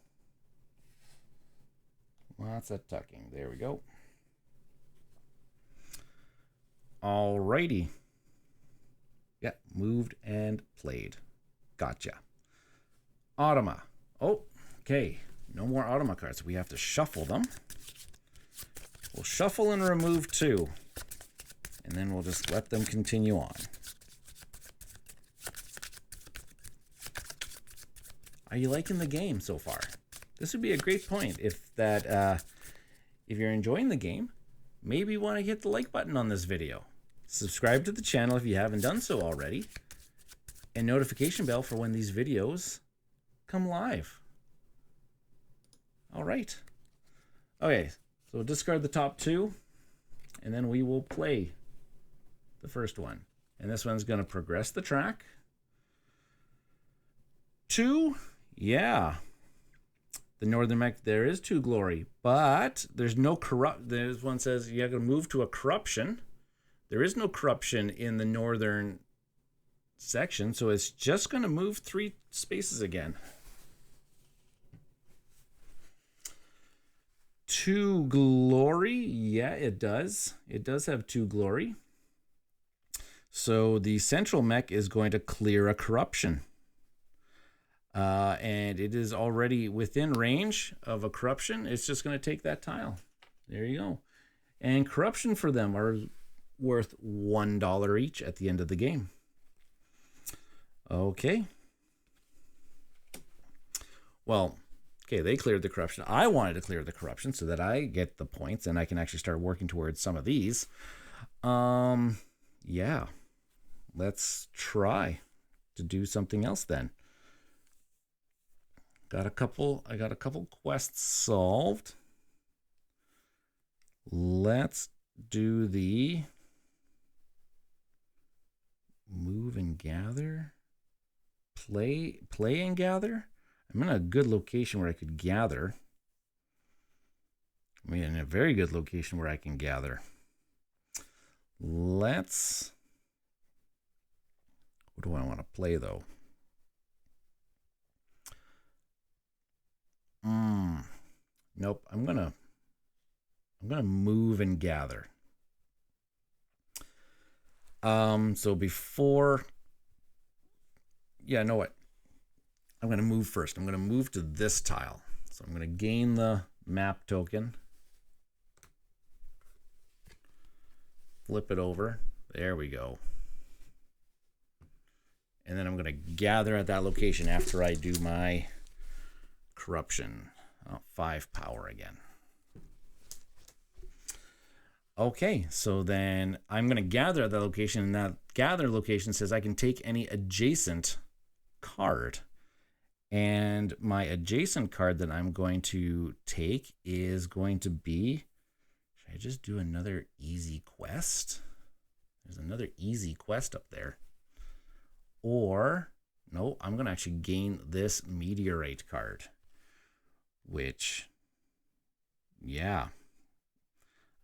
There we go. Alrighty. Yeah, moved and played. Gotcha. Automa. Oh, okay. No more Automa cards. We have to shuffle them. We'll shuffle and remove 2. And then we'll just let them continue on. Are you liking the game so far? This would be a great point if you're enjoying the game, maybe you want to hit the like button on this video. Subscribe to the channel if you haven't done so already. And notification bell for when these videos come live. All right. Okay, so we'll discard the top 2, and then we will play the first one. And this one's going to progress the track. 2, yeah. The northern mech, there is 2 glory, but there's no corrupt. There's one says you have to move to a corruption. There is no corruption in the northern section, so it's just going to move 3 spaces again. 2 glory, yeah, it does. It does have 2 glory. So the central mech is going to clear a corruption. And it is already within range of a corruption. It's just going to take that tile. There you go. And corruption for them are worth $1 each at the end of the game. Okay. Well, okay, they cleared the corruption. I wanted to clear the corruption so that I get the points and I can actually start working towards some of these. Yeah. Let's try to do something else then. I got a couple quests solved. Let's do the move and gather. Play and gather. I'm in a good location where I could gather. I mean, in a very good location where I can gather. Let's... What do I want to play, though? Nope. I'm gonna move and gather. So before... Yeah, know what? I'm gonna move first. I'm gonna move to this tile. So I'm gonna gain the map token. Flip it over. There we go. And then I'm going to gather at that location after I do my corruption. 5 power again. Okay, so then I'm going to gather at that location, and that gather location says I can take any adjacent card. And my adjacent card that I'm going to take is going to be... Should I just do another easy quest? There's another easy quest up there. Or, no, I'm going to actually gain this meteorite card. Which, yeah.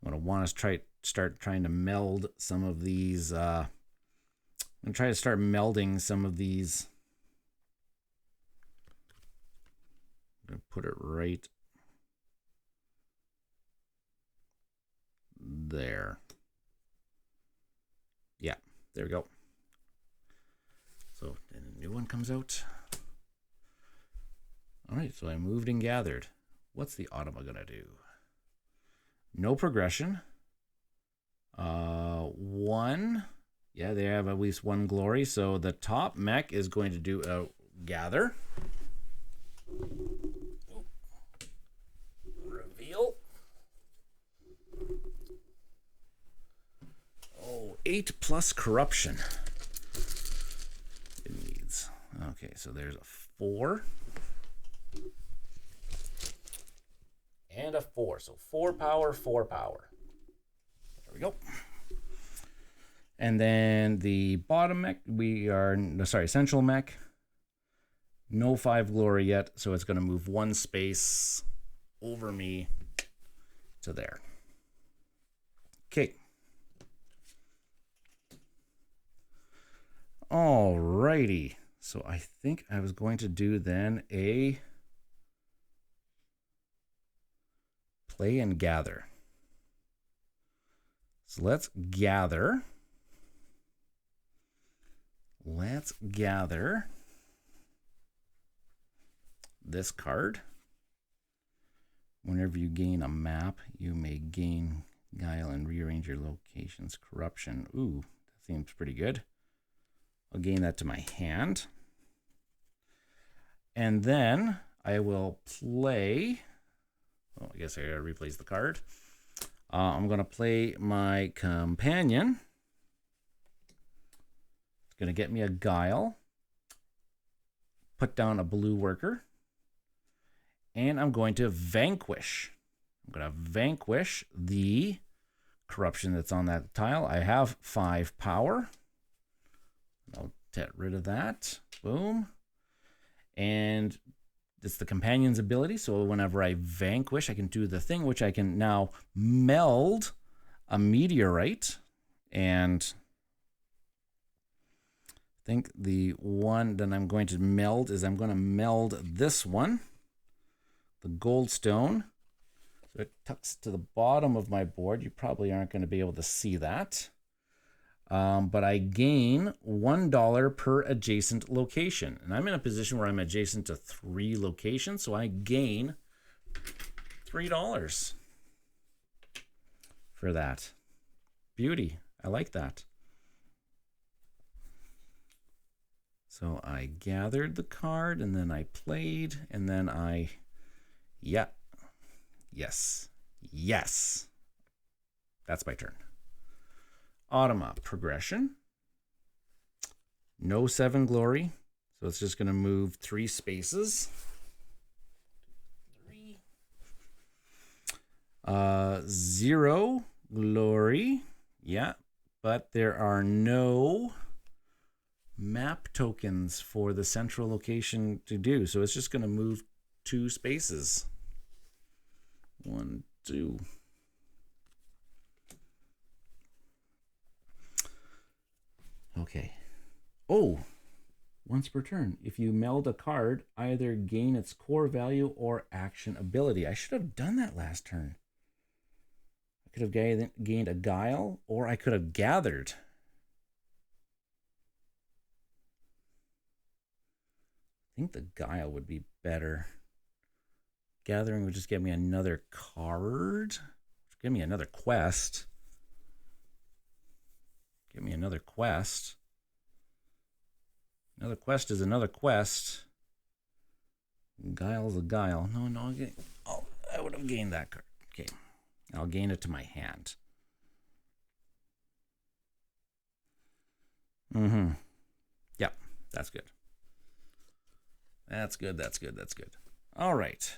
I'm going to want to start trying to meld some of these. I'm going to try to start melding some of these. I'm going to put it right there. Yeah, there we go. So then a new one comes out. All right, so I moved and gathered. What's the Automa gonna do? No progression. 1. Yeah, they have at least 1 glory. So the top mech is going to do a gather. Reveal. 8 plus corruption. It needs. Okay, so there's a 4. And a 4. So 4 power, 4 power. There we go. And then the bottom mech, central mech. No 5 glory yet, so it's going to move 1 space over me to there. Okay. Alrighty, so I think I was going to do then a play and gather. So let's gather. Let's gather this card. Whenever you gain a map, you may gain guile and rearrange your location's corruption. Ooh, that seems pretty good. I'll gain that to my hand. And then I will play... Oh, I guess I gotta replace the card. I'm gonna play my companion. It's gonna get me a guile. Put down a blue worker. And I'm going to vanquish. I'm gonna vanquish the corruption that's on that tile. I have 5 power. I'll get rid of that. Boom. And it's the companion's ability. So whenever I vanquish, I can do the thing, which I can now meld a meteorite. And I think the one that I'm going to meld is I'm going to meld this one, the gold stone. So it tucks to the bottom of my board. You probably aren't going to be able to see that. But I gain $1 per adjacent location. And I'm in a position where I'm adjacent to 3 locations, so I gain $3 for that. Beauty. I like that. So I gathered the card, and then I played, and then yeah. Yes. Yes. That's my turn. Automa progression. No 7 glory. So it's just going to move 3 spaces. 3. 0 glory. Yeah, but there are no map tokens for the central location to do. So it's just going to move 2 spaces. 1, 2. Okay. Oh, once per turn, if you meld a card, either gain its core value or action ability. I should have done that last turn. I could have gained a guile, or I could have gathered. I think the guile would be better. Gathering would just get me another card. Give me another quest. Give me another quest. Another quest is another quest. Guile's a guile. No, I would have gained that card. Okay, I'll gain it to my hand. Yep, that's good. That's good. All right.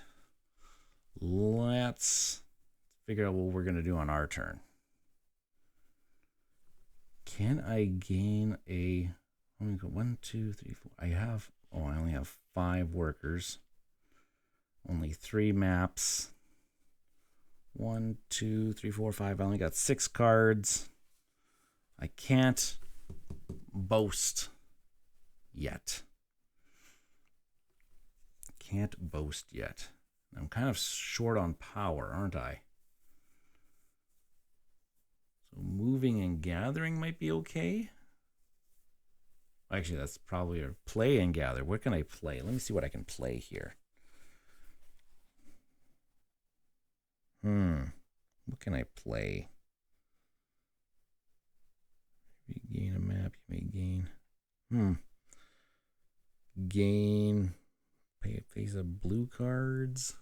Let's figure out what we're going to do on our turn. Can I gain a... Let me go 1, 2, 3, 4. I only have 5 workers. Only 3 maps. 1, 2, 3, 4, 5. I only got 6 cards. I can't boast yet. I'm kind of short on power, aren't I? So moving and gathering might be okay. Actually, that's probably a play and gather. What can I play? Let me see what I can play here. What can I play? You gain a map, you may gain. Gain. Pay a face of blue cards.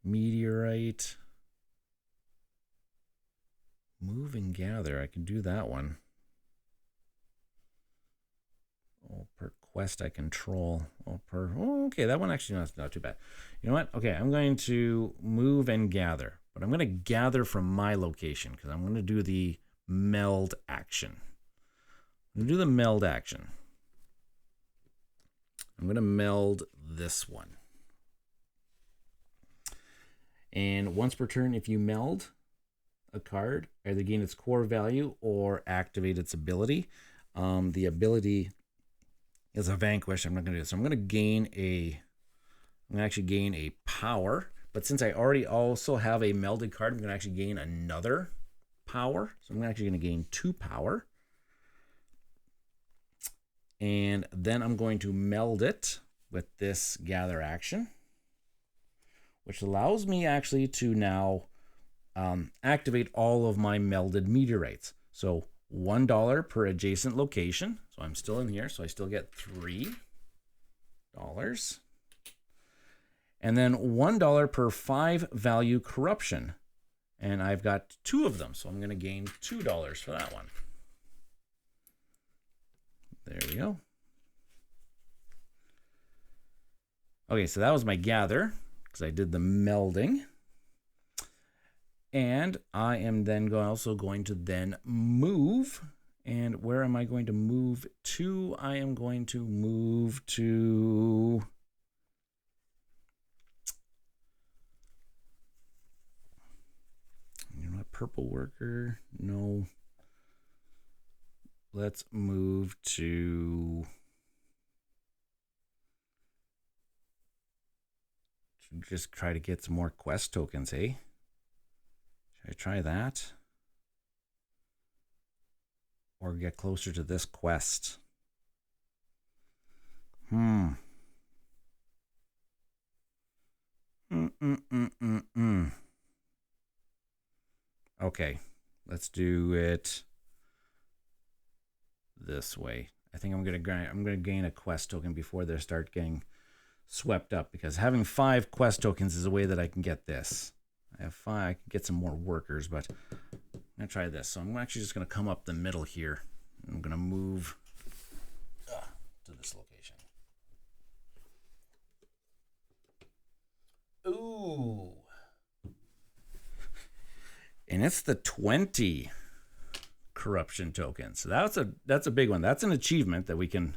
Meteorite. Move and gather. I can do that one. Oh, per quest I control. Okay, that one actually not too bad. You know what? Okay, I'm going to move and gather. But I'm going to gather from my location because I'm going to do the meld action. I'm going to do the meld action. I'm going to meld this one. And once per turn, if you meld a card, either gain its core value or activate its ability. The ability is a vanquish. I'm not going to do this. So I'm going to actually gain a power. But since I already also have a melded card, I'm going to actually gain another power. So I'm actually going to gain 2 power. And then I'm going to meld it with this gather action, which allows me actually to now activate all of my melded meteorites. So $1 per adjacent location. So I'm still in here, so I still get $3. And then $1 per 5 value corruption. And I've got 2 of them, so I'm going to gain $2 for that one. There we go. Okay, so that was my gather, because I did the melding. And I am then also going to then move. And where am I going to move to? I am going to move to... You know what? Purple worker? No. Let's move to... Just try to get some more quest tokens, eh? Should I try that? Or get closer to this quest? Okay, let's do it this way. I think I'm gonna gain a quest token before they start getting swept up, because having 5 quest tokens is a way that I can get this. I have 5. I can get some more workers, but I'm gonna try this. So I'm actually just gonna come up the middle here. I'm gonna move to this location. and it's the 20 corruption token. So that's a big one. That's an achievement that we can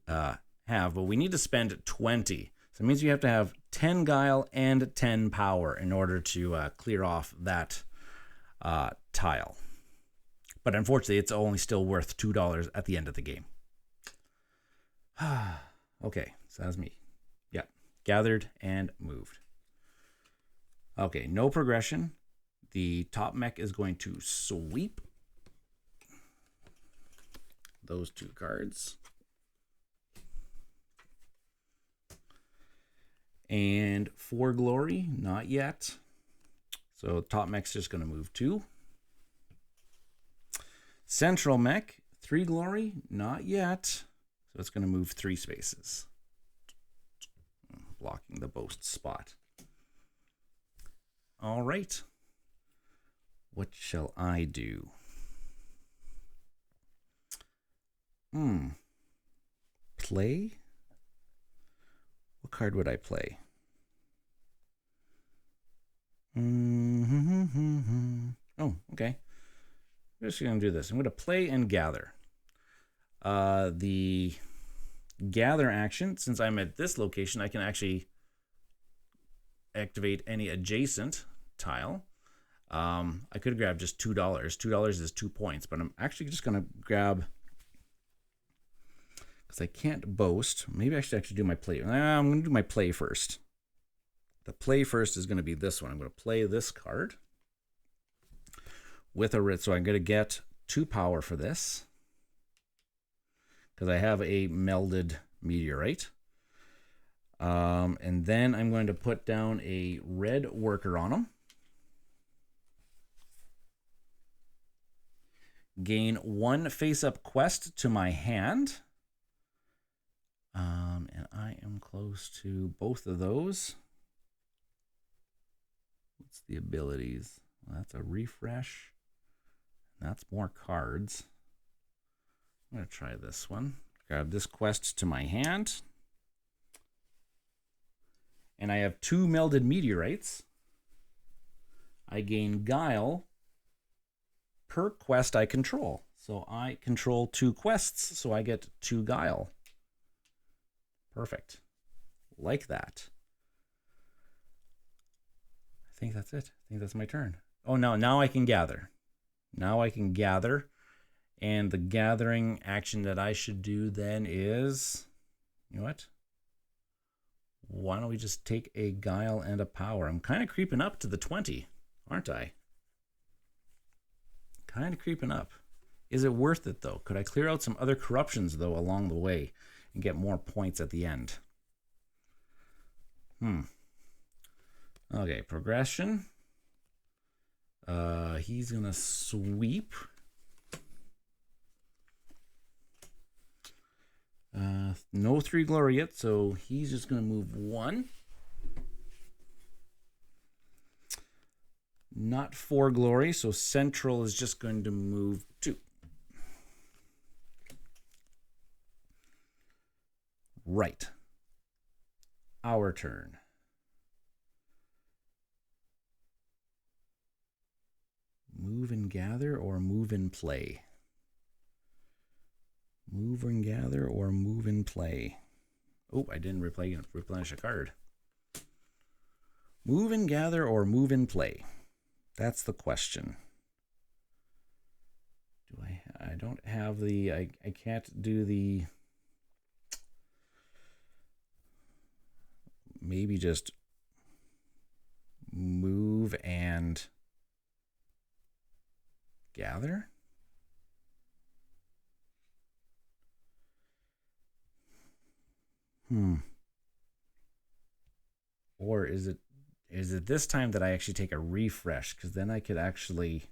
have, but we need to spend 20. So it means you have to have 10 guile and 10 power in order to clear off that tile. But unfortunately, it's only still worth $2 at the end of the game. Okay, so that's me. Yeah, gathered and moved. Okay, no progression. The top mech is going to sweep those 2 cards. And 4 glory, not yet. So top mech's just going to move 2. Central mech, 3 glory, not yet. So it's going to move 3 spaces. Blocking the boast spot. All right. What shall I do? Play? What card would I play? Oh, okay. I'm just going to do this. I'm going to play and gather. The gather action, since I'm at this location, I can actually activate any adjacent tile. I could grab just $2. $2 is 2 points, but I'm actually just going to grab, because I can't boast. Maybe I should actually do my play. I'm going to do my play first. The play first is going to be this one. I'm going to play this card with a writ, so I'm going to get 2 power for this, because I have a melded meteorite. And then I'm going to put down a red worker on him. Gain 1 face-up quest to my hand. And I am close to both of those. What's the abilities? Well, that's a refresh. That's more cards. I'm going to try this one. Grab this quest to my hand. And I have 2 melded meteorites. I gain guile per quest I control. So I control 2 quests, so I get 2 guile. Perfect. Like that. I think that's it. I think that's my turn. Oh, no, now I can gather. Now I can gather. And the gathering action that I should do then is, you know what? Why don't we just take a guile and a power? I'm kind of creeping up to the 20, aren't I? Kind of creeping up. Is it worth it, though? Could I clear out some other corruptions, though, along the way and get more points at the end? Okay, progression. He's going to sweep. No 3 glory yet, so he's just going to move 1. Not 4 glory, so central is just going to move 2. Right. Our turn. Move and gather or move and play? Move and gather or move and play? Oh, I didn't replenish a card. Move and gather or move and play? That's the question. I don't have the, I can't do the, maybe just move and gather? Or is it this time that I actually take a refresh? Because then I could actually,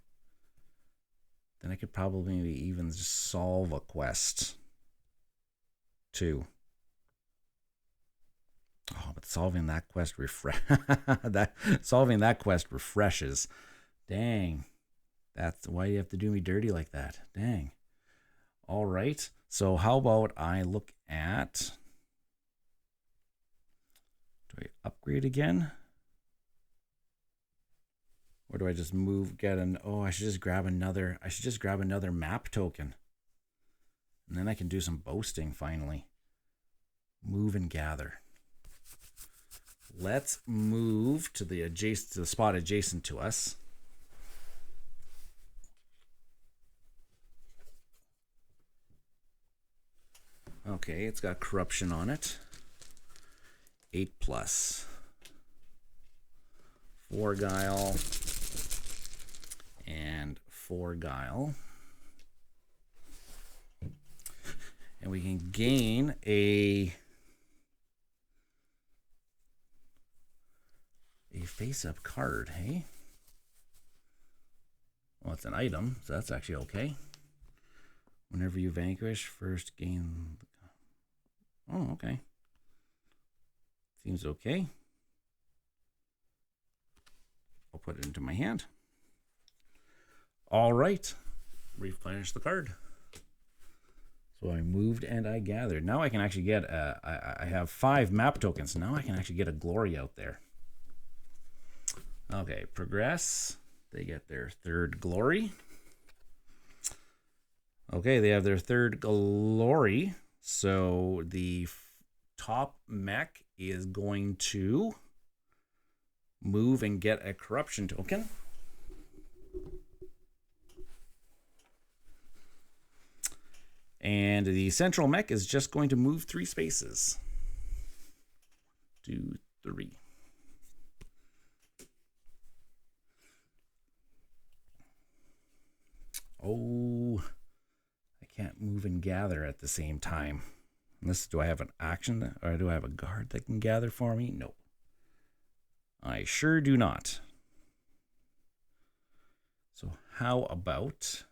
then I could probably maybe even just solve a quest too. Oh, but solving that quest solving that quest refreshes. Dang. That's why you have to do me dirty like that. Dang. All right. So how about I look at, do I upgrade again? Or do I just move, get an, oh, I should just grab another map token. And then I can do some boasting finally. Move and gather. Let's move to the spot adjacent to us. Okay, it's got corruption on it. 8+. 4 guile. And 4 guile. And we can gain a face-up card, hey? Well, it's an item, so that's actually okay. Whenever you vanquish, first gain... Oh, okay. Seems okay. I'll put it into my hand. All right. Replenish the card. So I moved and I gathered. Now I can actually get, I have 5 map tokens. Now I can actually get a glory out there. Okay, progress. They get their 3rd glory. Okay, they have their 3rd glory. So the top mech is going to move and get a corruption token. And the central mech is just going to move 3 spaces. 2, 3. Oh, I can't move and gather at the same time. Unless, do I have an action or do I have a guard that can gather for me? No. I sure do not. So how about...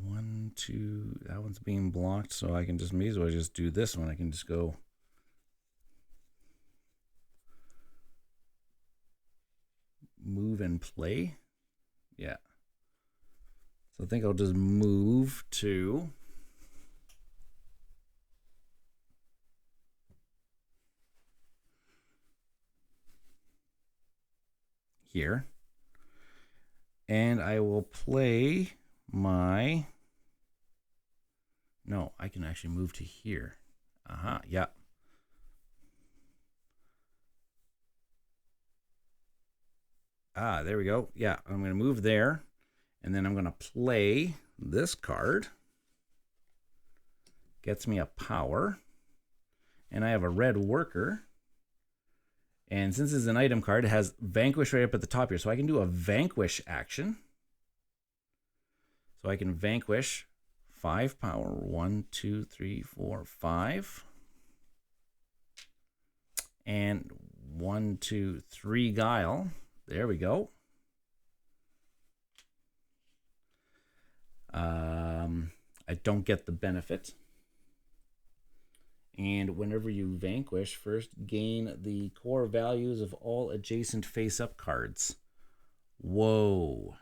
One, two, that one's being blocked, so I can just, may as well just do this one. I can just go move and play. Yeah. So I think I'll just move to here. And I will play my... No, I can actually move to here. Yeah. There we go. Yeah, I'm going to move there. And then I'm going to play this card. Gets me a power. And I have a red worker. And since it's an item card, it has vanquish right up at the top here. So I can do a vanquish action. So I can vanquish 5 power. 1, 2, 3, 4, 5. And 1, 2, 3 guile. There we go. I don't get the benefit. And whenever you vanquish, first gain the core values of all adjacent face-up cards. Whoa.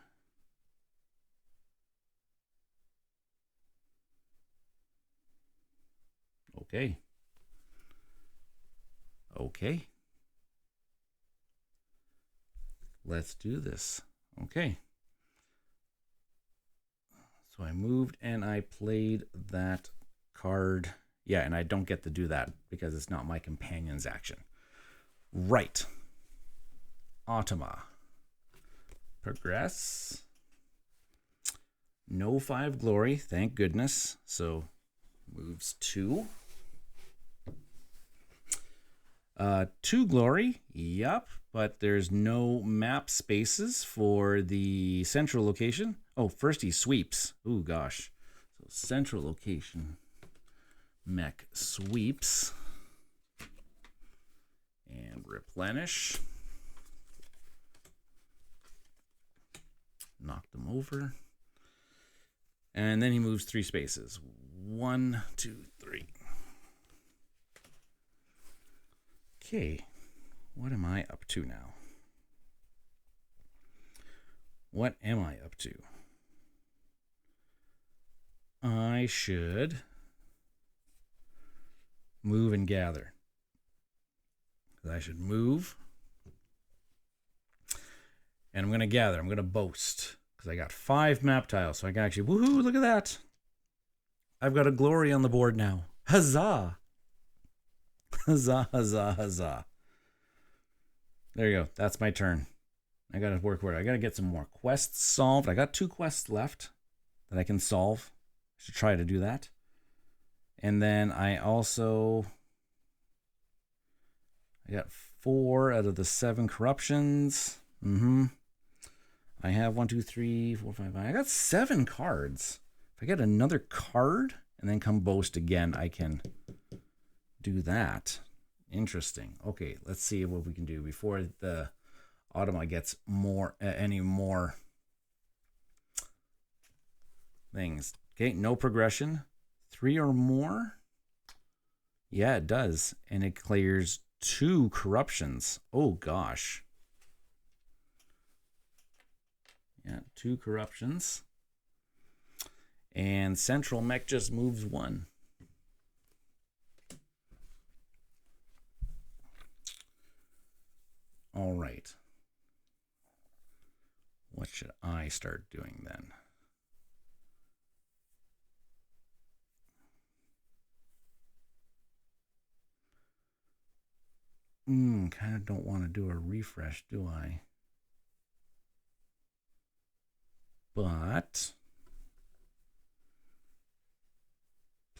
Okay. Okay. Let's do this. Okay. So I moved and I played that card. Yeah, and I don't get to do that because it's not my companion's action. Right. Automa. Progress. No 5 glory, thank goodness. So moves 2. 2 glory, yep, but there's no map spaces for the central location. Oh, first he sweeps. Oh gosh. So central location. Mech sweeps. And replenish. Knock them over. And then he moves 3 spaces. 1, 2, 3. Okay, what am I up to now? What am I up to? I should move and gather. I should move. And I'm going to gather. I'm going to boast. Because I got 5 map tiles. So I can actually... Woohoo! Look at that! I've got a glory on the board now. Huzzah! Huzzah, huzzah, huzzah. There you go. That's my turn. I got to work for it. I got to get some more quests solved. I got 2 quests left that I can solve. I should try to do that. And then I also... I got 4 out of the 7 corruptions. I have 1, 2, 3, 4, 5, 5. I got 7 cards. If I get another card and then come boast again, I can do that. Interesting. Okay, let's see what we can do before the Automa gets more any more things. Okay, no progression. 3 or more. Yeah, it does. And it clears 2 corruptions. Oh, gosh. Yeah, 2 corruptions. And Central Mech just moves 1. All right. What should I start doing then? Kind of don't want to do a refresh, do I? But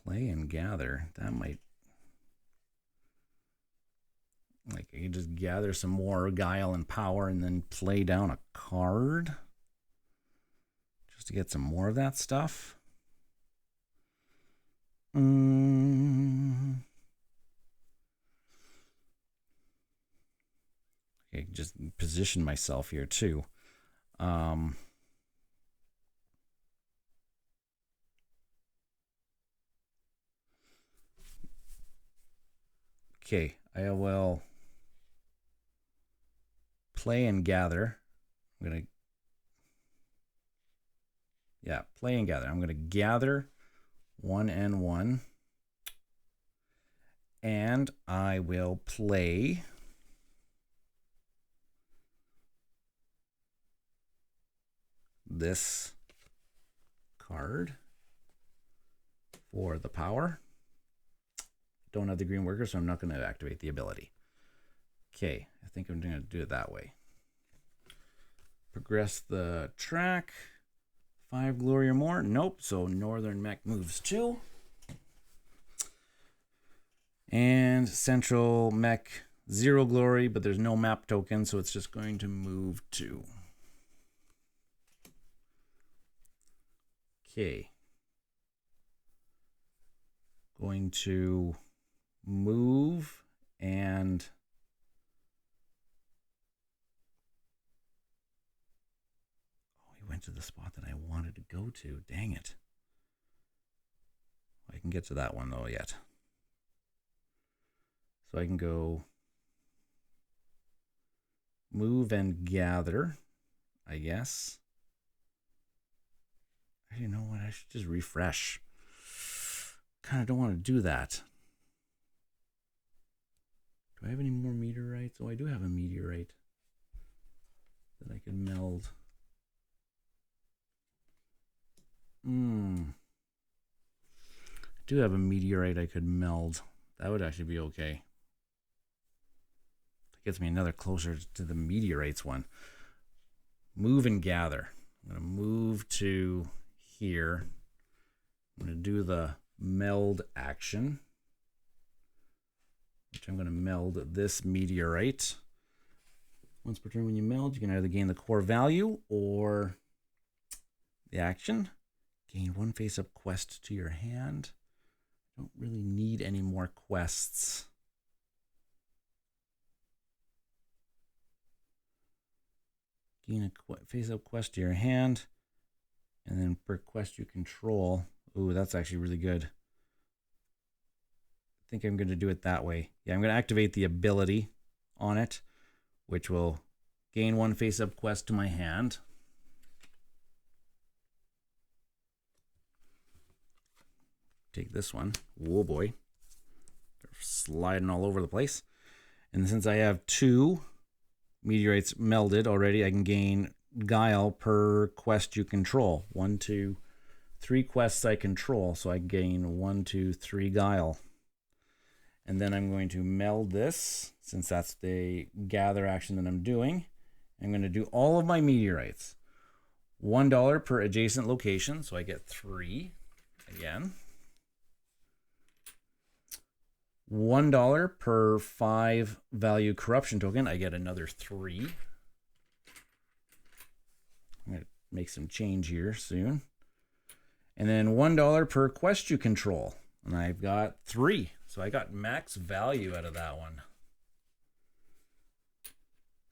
play and gather, that might, like, I could just gather some more guile and power and then play down a card just to get some more of that stuff. Okay, just position myself here too. Okay, I will play and gather. I'm going to, yeah, play and gather. I'm going to gather 1 and 1. And I will play this card for the power. Don't have the green worker, so I'm not going to activate the ability. Okay, I think I'm going to do it that way. Progress the track. 5 glory or more. Nope, so Northern Mech moves 2. And Central Mech 0 glory, but there's no map token, so it's just going to move 2. Okay. Going to move and he went to the spot that I wanted to go to. Dang it. I can get to that one though yet. So I can go move and gather, I guess. You know what? I should just refresh. Kind of don't want to do that. Do I have any more meteorites? Oh, I do have a meteorite that I could meld. I do have a meteorite I could meld. That would actually be okay. That gets me another closer to the meteorites one. Move and gather. I'm going to move to here. I'm going to do the meld action, which I'm going to meld this meteorite. Once per turn when you meld, you can either gain the core value or the action. Gain 1 face-up quest to your hand. Don't really need any more quests. Gain a face-up quest to your hand. And then per quest you control. Ooh, that's actually really good. I think I'm going to do it that way. Yeah, I'm going to activate the ability on it, which will gain 1 face-up quest to my hand. take this one. Whoa, boy. They're sliding all over the place. And since I have 2 meteorites melded already, I can gain guile per quest you control. 1, 2, 3 quests I control, so I gain 1, 2, 3 guile. And then I'm going to meld this, since that's the gather action that I'm doing. I'm going to do all of my meteorites. $1 per adjacent location, so I get 3 again. $1 per 5 value corruption token, I get another 3. I'm going to make some change here soon. And then $1 per quest you control, and I've got 3. So I got max value out of that one.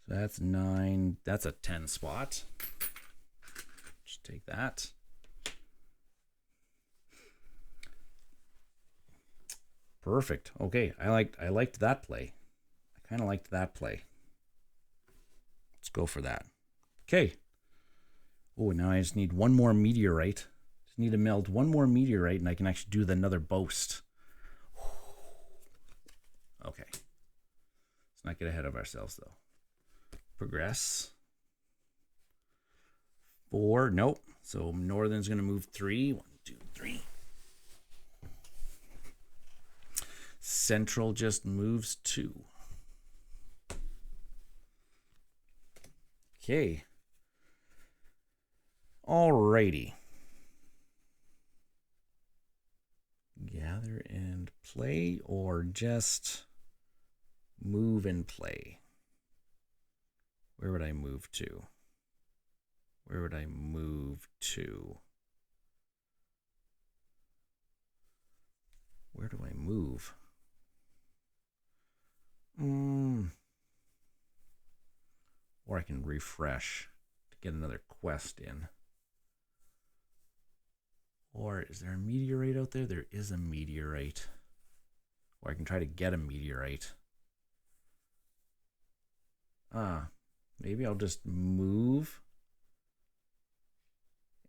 So that's 9. That's a 10 spot. Just take that. Perfect. Okay, I liked that play. I kind of liked that play. Let's go for that. Okay. Oh, now I just need 1 more meteorite. Just need to meld 1 more meteorite, and I can actually do another boast. Okay. Let's not get ahead of ourselves, though. Progress. 4. Nope. So Northern's going to move 3. 1, 2, 3. Central just moves 2. Okay. Alrighty. Gather and play, or just move and play? Where would I move to? Where would I move to? Where do I move? Or I can refresh to get another quest in. Or is there a meteorite out there? There is a meteorite. Or I can try to get a meteorite. Maybe I'll just move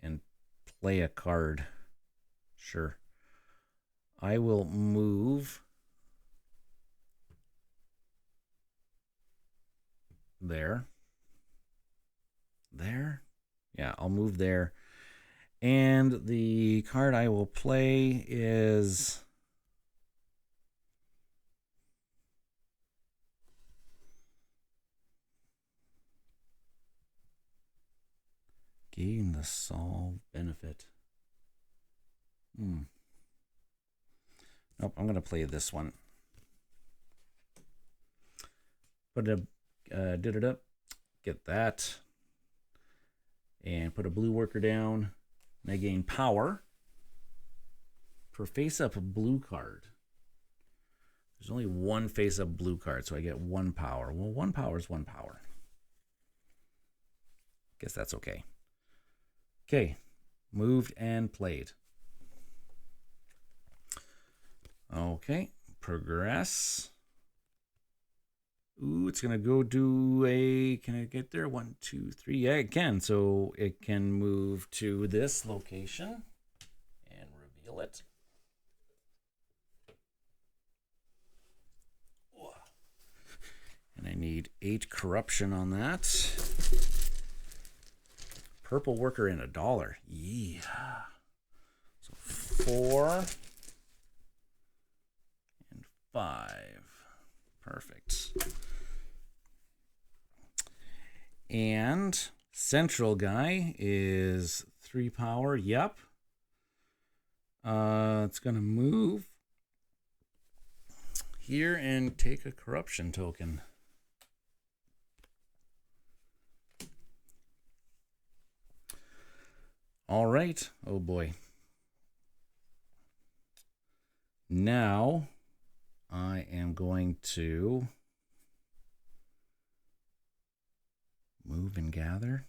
and play a card. Sure. I will move there. There? Yeah, I'll move there. And the card I will play is gain the solve benefit. Nope, I'm going to play this one. Put a did it up, get that, and put a blue worker down. And I gain power per face-up blue card. There's only 1 face-up blue card, so I get 1 power. Well, 1 power is 1 power. Guess that's okay. Okay, moved and played. Okay, progress. Ooh, it's going to go do a, can I get there? 1, 2, 3. Yeah, it can. So it can move to this location and reveal it. And I need 8 corruption on that. Purple worker and $1. Yeah. So 4 and 5. Perfect. And central guy is 3 power. Yep. It's going to move here and take a corruption token. All right. Oh boy. Now I am going to move and gather.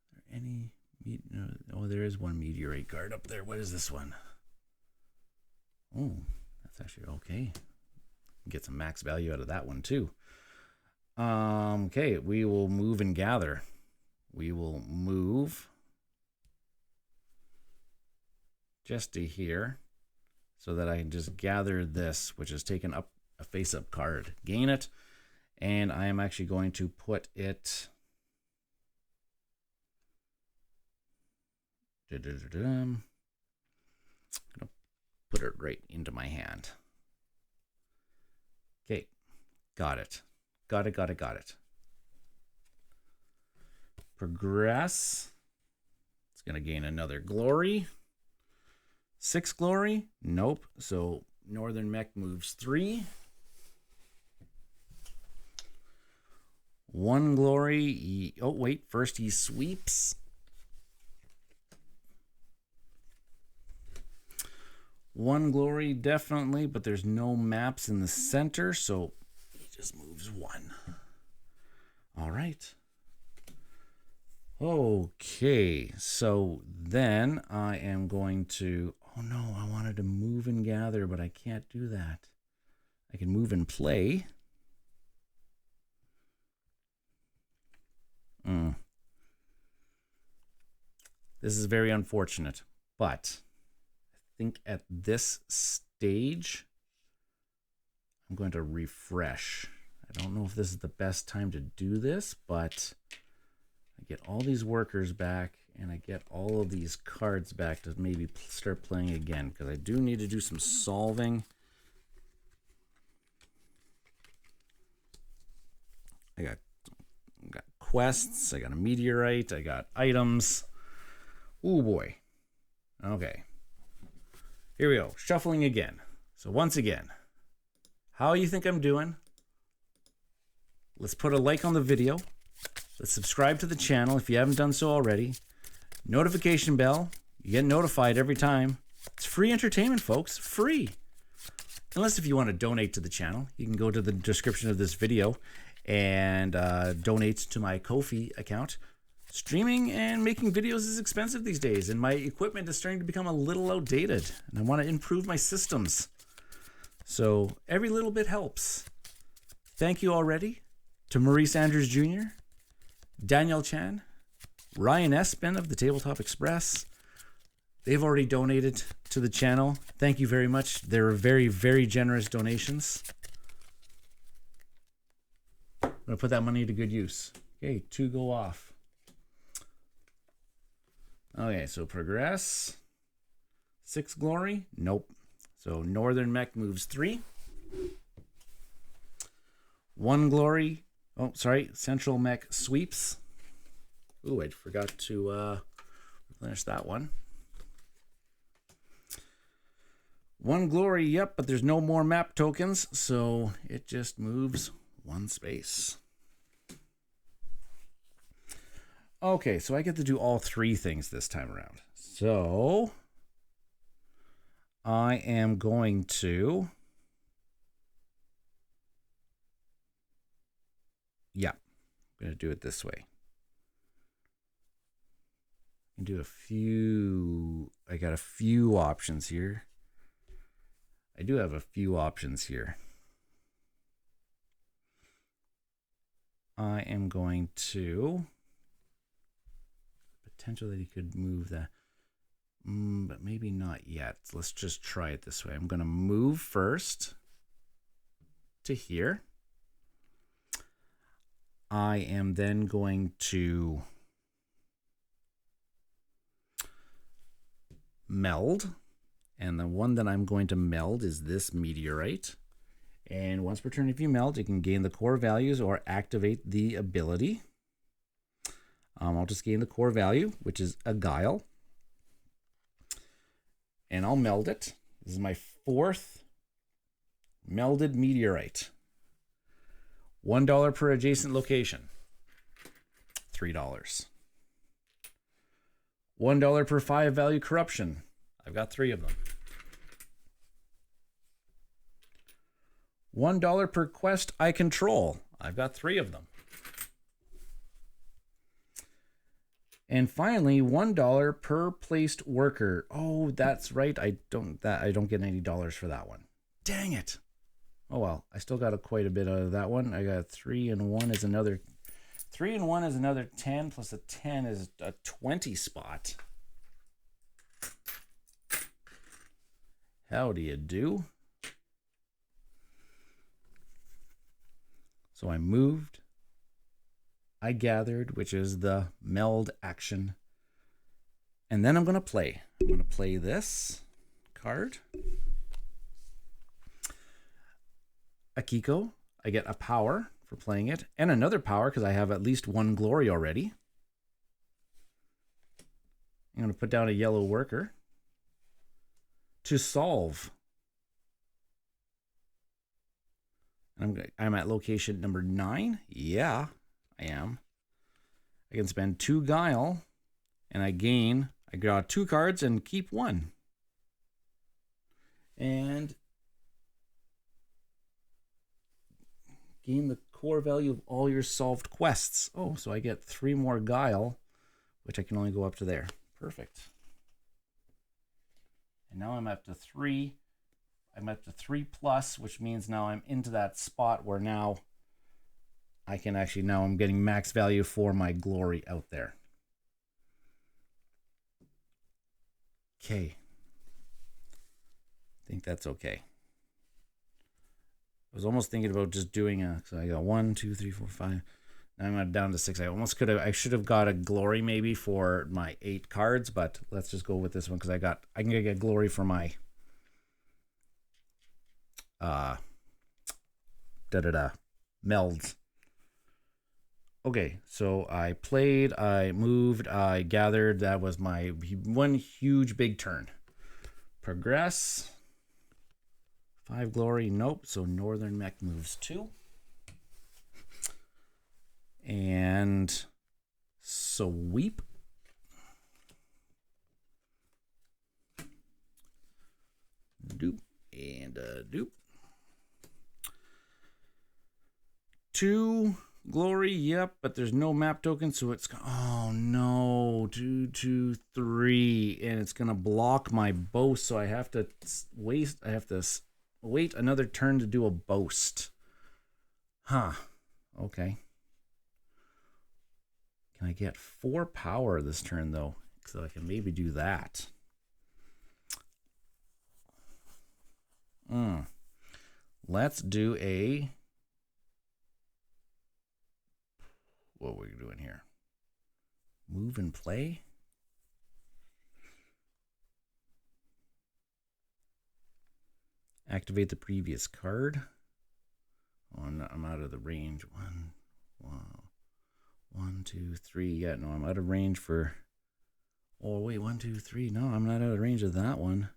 Is there any? No, oh, there is 1 meteorite card up there. What is this one? Oh, that's actually okay. Get some max value out of that one too. Okay, we will move and gather. We will move just to here so that I can just gather this, which is taking up a face-up card. Gain it, and I am actually going to put it... I'm going to put it right into my hand. Okay, got it. Got it. Progress. It's going to gain another glory. 6 glory? Nope. So Northern Mech moves 3. 1 glory. Oh, wait. First he sweeps. 1 glory, definitely, but there's no maps in the center, so he just moves 1. All right. Okay, so then I am going to... Oh no, I wanted to move and gather, but I can't do that. I can move and play. This is very unfortunate, but I think at this stage, I'm going to refresh. I don't know if this is the best time to do this, but I get all these workers back and I get all of these cards back to maybe start playing again, because I do need to do some solving. I got quests, I got a meteorite, I got items. Oh boy. Okay. Here we go. Shuffling again. So once again, how you think I'm doing? Let's put a like on the video. Let's subscribe to the channel if you haven't done so already. Notification bell. You get notified every time. It's free entertainment, folks. Free. Unless if you want to donate to the channel, you can go to the description of this video and donate to my Ko-fi account. Streaming and making videos is expensive these days, and my equipment is starting to become a little outdated, and I want to improve my systems. So every little bit helps. Thank you already to Maurice Andrews Jr., Daniel Chan, Ryan Espin of the Tabletop Express. They've already donated to the channel. Thank you very much. They're very, very generous donations. I'm going to put that money to good use. Okay, 2 go off. Okay, so progress. 6 glory? Nope. So Northern Mech moves 3. 1 glory. Oh, sorry. Central Mech sweeps. Ooh, I forgot to finish that one. 1 glory, yep, but there's no more map tokens, so it just moves 1 space. Okay, so I get to do all 3 things this time around. So I am going to... Yeah, I'm going to do it this way. I can do a few... I got a few options here. I do have a few options here. I am going to... Potentially you could move that, but maybe not yet. Let's just try it this way. I'm going to move first to here. I am then going to meld, and the one that I'm going to meld is this meteorite. And once per turn, if you meld, you can gain the core values or activate the ability. I'll just gain the core value, which is a guile. And I'll meld it. This is my 4th melded meteorite. $1 per adjacent location. $3. $1 per 5 value corruption. I've got 3 of them. $1 per quest I control. I've got 3 of them. And finally, $1 per placed worker. Oh, that's right. I don't get any dollars for that one. Dang it. Oh well, I still got quite a bit out of that one. I got 3 and 1 is another 3 and 1 is another 10, plus a 10 is a 20 spot. How do you do? So I moved. I gathered, which is the meld action. And then I'm going to play. I'm going to play this card. Akiko. I get a power for playing it. And another power because I have at least one glory already. I'm going to put down a yellow worker. To solve. I'm at location number 9. Yeah, I am. I can spend 2 guile. And I draw 2 cards and keep 1. And gain the core value of all your solved quests. Oh, so I get 3 more guile, which I can only go up to there. Perfect. And now I'm up to 3. I'm up to 3+, which means now I'm into that spot where now I can actually, now I'm getting max value for my glory out there. Okay. I think that's okay. I was almost thinking about just doing so I got 1, 2, 3, 4, 5. Now I'm down to 6. I should have got a glory maybe for my 8 cards, but let's just go with this one because I can get glory for my melds. Okay, so I played, I moved, I gathered. That was my one huge big turn. Progress. 5 glory, nope. So Northern Mech moves 2. And sweep. Doop and doop. 2 glory, yep, but there's no map token, so it's, oh no, 2, 2, 3, and it's gonna block my boast, so I have to wait another turn to do a boast. Huh. Okay. Can I get 4 power this turn though? So I can maybe do that. Let's do a, what are we doing here? Move and play? Activate the previous card. Oh, I'm out of the range. 1, 2, 3. Yeah, no, I'm out of range for. Oh, wait, 1, 2, 3. No, I'm not out of range of that one.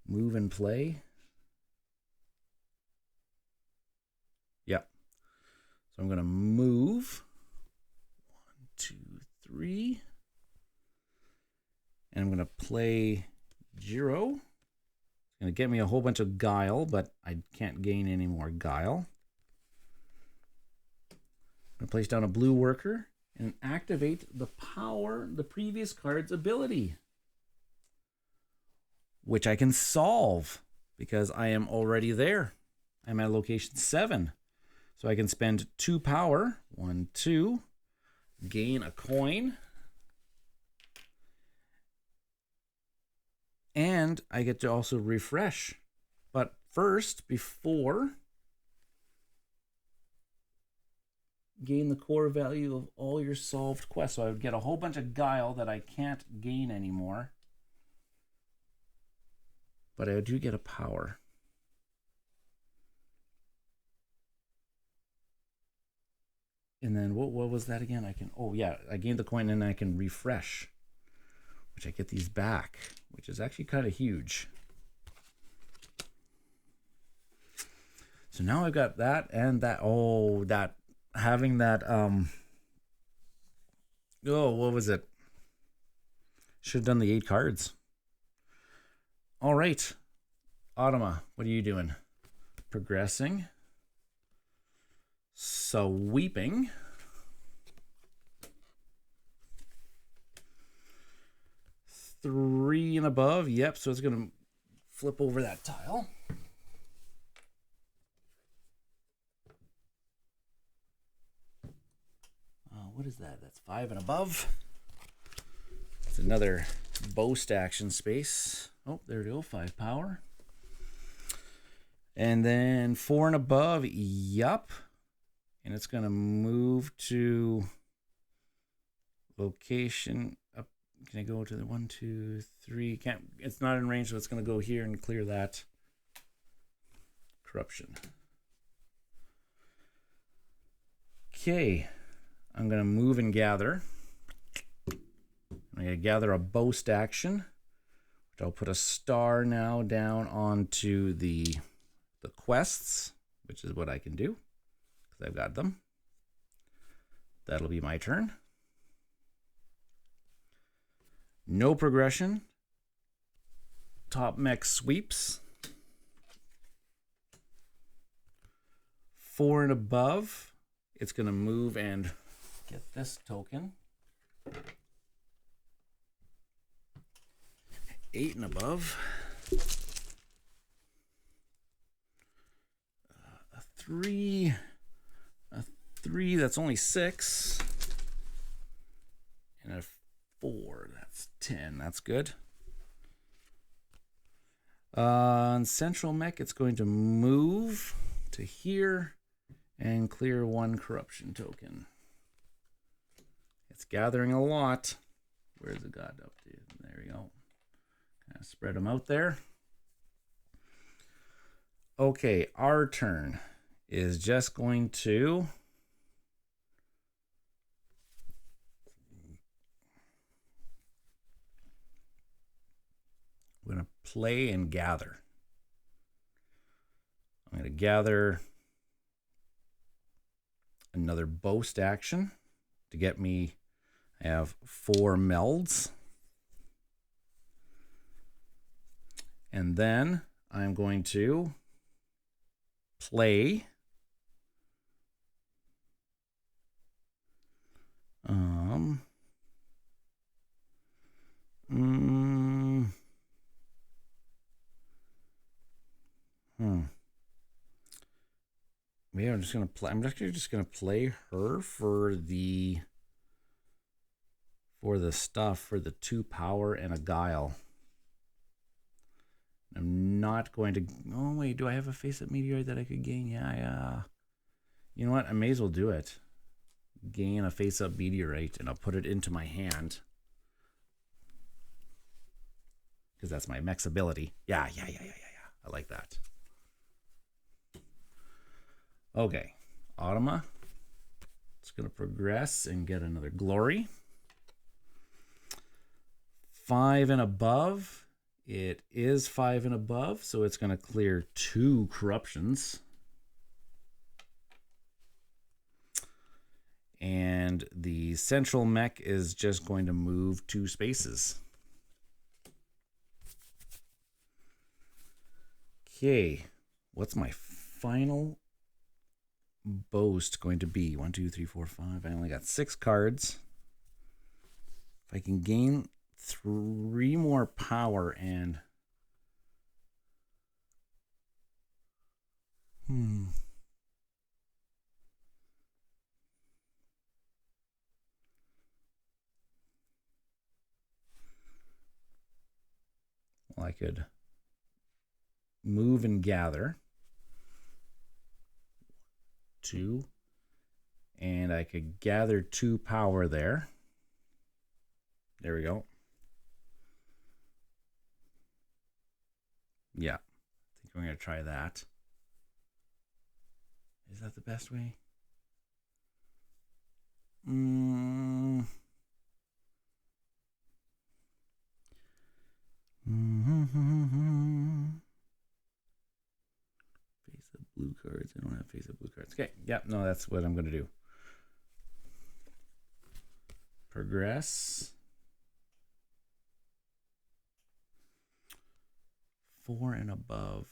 Move and play. Yep. So I'm going to move. 1, 2, 3. And I'm going to play Jiro. It's going to get me a whole bunch of guile, but I can't gain any more guile. I'm going to place down a blue worker and activate the power, the previous card's ability, which I can solve because I am already there. I'm at location 7. So I can spend 2 power, 1, 2, gain a coin, and I get to also refresh. But first, before, gain the core value of all your solved quests. So I would get a whole bunch of guile that I can't gain anymore. But I do get a power. And then what was that again? I can, oh yeah, I gained the coin and I can refresh, which I get these back, which is actually kind of huge. So now I've got that and that. Oh, that having that what was it? Should have done the 8 cards. All right, Automa, what are you doing? Progressing. Sweeping. Three and above. Yep, so it's going to flip over that tile. What is that? That's 5 and above. It's another boast action space. Oh, there we go. 5 power. And then 4 and above, yup. And it's going to move to location. Up. Can I go to the 1, 2, 3? Can't. It's not in range, so it's going to go here and clear that corruption. Okay. I'm going to move and gather. I'm going to gather a boast action, which I'll put a star now down onto the quests, which is what I can do because I've got them. That'll be my turn. No progression. Top mech sweeps. 4 and above. It's going to move and get this token. 8 and above. A 3. A 3, that's only 6. And a 4, that's 10. That's good. On Central Mech, it's going to move to here and clear 1 corruption token. It's gathering a lot. Where's it got up to? There we go. Kind of spread them out there. Okay, our turn is just going to play and gather. I'm going to gather another boast action to get me. I have 4 melds. And then I'm going to play maybe I'm just gonna play. I'm actually just gonna play her for the stuff for the 2 power and a guile. I'm not going to. Oh wait, do I have a face-up meteorite that I could gain? Yeah. You know what? I may as well do it. Gain a face-up meteorite, and I'll put it into my hand because that's my mech's ability. Yeah. I like that. Okay, Automa. It's going to progress and get another glory. 5 and above. It is 5 and above, so it's going to clear 2 corruptions. And the central mech is just going to move 2 spaces. Okay, what's my final boast going to be? 1, 2, 3, 4, 5. I only got 6 cards. If I can gain 3 more power and well, I could move and gather 2, and I could gather 2 power there. There we go. Yeah, I think I'm going to try that. Is that the best way? Face up blue cards. I don't have face up blue cards. Okay, yeah, no, that's what I'm going to do. Progress. 4 and above.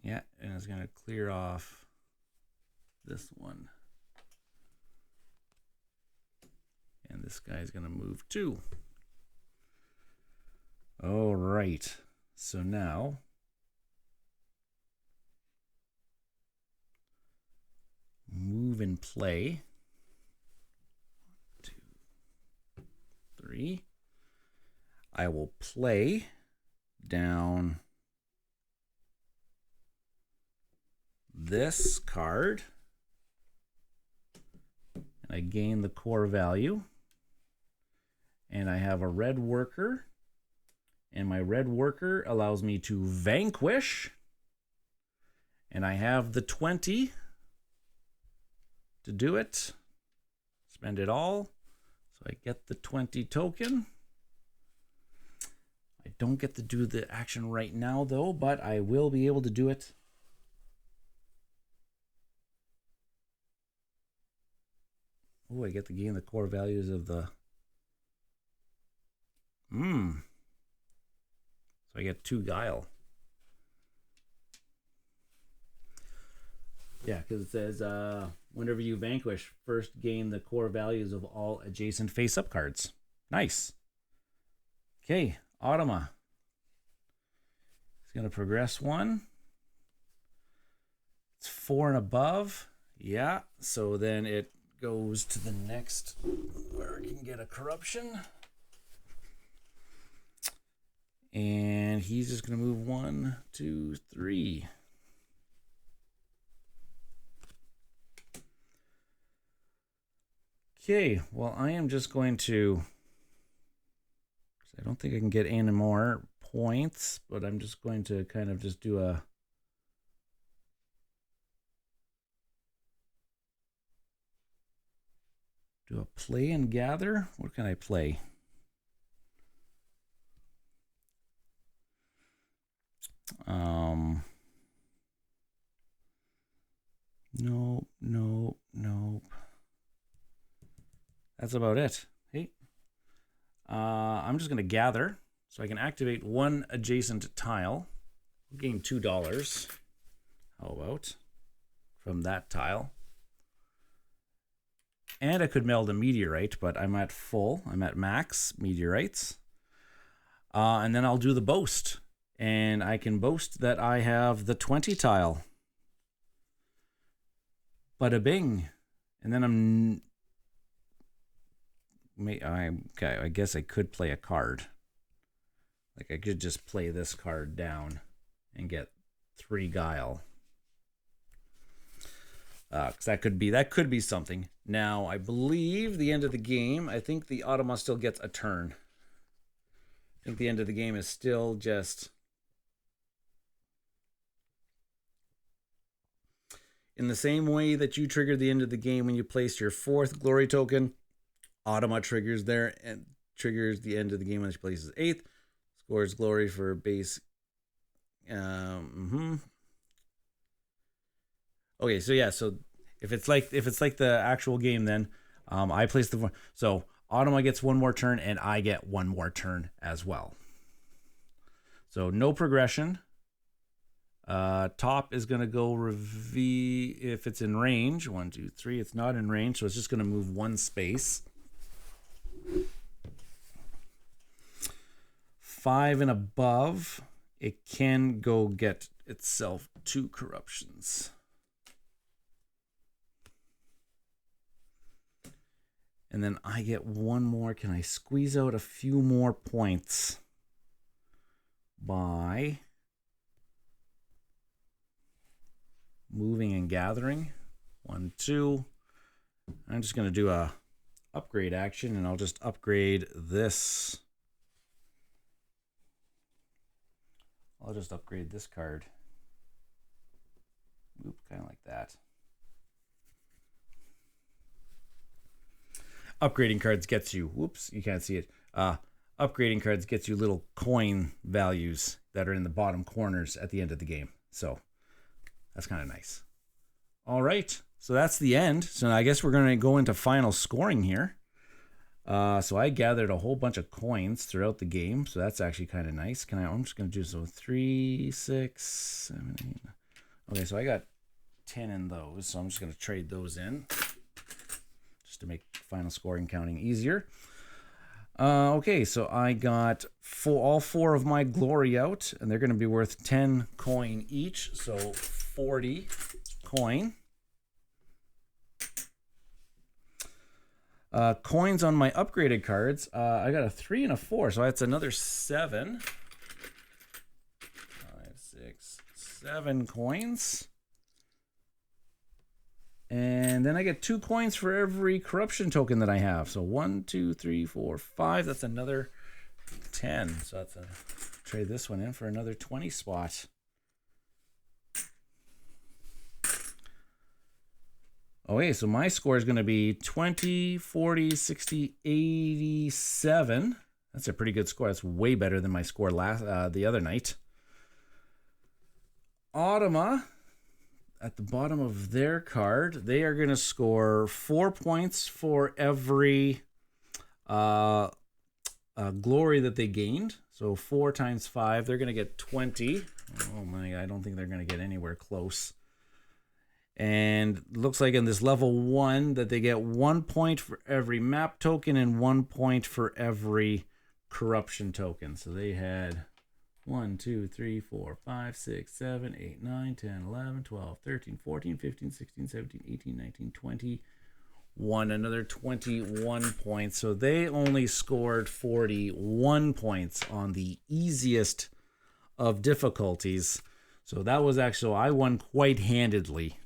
Yeah, and it's going to clear off this one. And this guy's going to move 2. All right. So now move and play. 1, 2, 3. I will play down this card, and I gain the core value, and I have a red worker, and my red worker allows me to vanquish, and I have the 20 to do it. Spend it all, so I get the 20 token. I don't get to do the action right now though, but I will be able to do it. Oh, I get to gain the core values of the... So I get 2 guile. Yeah, because it says, whenever you vanquish, first gain the core values of all adjacent face-up cards. Nice. Okay, Automa. It's going to progress 1. It's 4 and above. Yeah, so then it goes to the next where it can get a corruption. And he's just going to move 1, 2, 3. Okay, well, I am just going to... I don't think I can get any more points, but I'm just going to kind of just do a... play and gather? What can I play? Nope. That's about it. Hey, I'm just going to gather, so I can activate 1 adjacent tile. Gain $2. How about from that tile? And I could meld a meteorite, but I'm at full. I'm at max meteorites. And then I'll do the boast. And I can boast that I have the 20 tile. Bada bing. And then okay, I guess I could play a card. Like I could just play this card down and get 3 guile. Because that could be something. Now, I believe the end of the game, I think the Automa still gets a turn. I think the end of the game is still just... in the same way that you triggered the end of the game when you placed your 4th glory token, Automa triggers there and triggers the end of the game when she places 8th. Scores glory for base... Okay, so yeah, so if it's like the actual game, then I place the... So Automa gets 1 more turn, and I get 1 more turn as well. So no progression. Top is going to go if it's in range. 1, 2, 3. It's not in range, so it's just going to move 1 space. 5 and above, it can go get itself 2 corruptions. And then I get 1 more. Can I squeeze out a few more points by moving and gathering? 1, 2. I'm just going to do a upgrade action, and I'll just upgrade this. I'll just upgrade this card. Oop, kind of like that. Upgrading cards gets you, whoops, you can't see it. Upgrading cards gets you little coin values that are in the bottom corners at the end of the game. So that's kind of nice. All right, so that's the end. So I guess we're going to go into final scoring here. So I gathered a whole bunch of coins throughout the game, so that's actually kind of nice. I'm just going to do so 3, 6, 7, 8. Okay, so I got 10 in those, so I'm just going to trade those in just to make final scoring counting easier. Okay, so I got all 4 of my glory out, and they're going to be worth 10 coin each, so 40 coin. Coins on my upgraded cards, I got a 3 and a 4, so that's another 7. 6, 7 coins. And then I get 2 coins for every corruption token that I have. So 1, 2, 3, 4, 5. That's another 10. So that's a trade this one in for another 20 spot. Okay, so my score is going to be 20, 40, 60, 87. That's a pretty good score. That's way better than my score the other night. Automa, at the bottom of their card, they are going to score 4 points for every glory that they gained. So 4 times 5, they're going to get 20. Oh my, I don't think they're going to get anywhere close. And looks like in this level 1 that they get 1 point for every map token and 1 point for every corruption token. So they had 1, 2, 3, 4, 5, 6, 7, 8, 9, 10, 11, 12, 13, 14, 15, 16, 17, 18, 19, 21. Another 21 points. So they only scored 41 points on the easiest of difficulties. So that was actually, I won quite handedly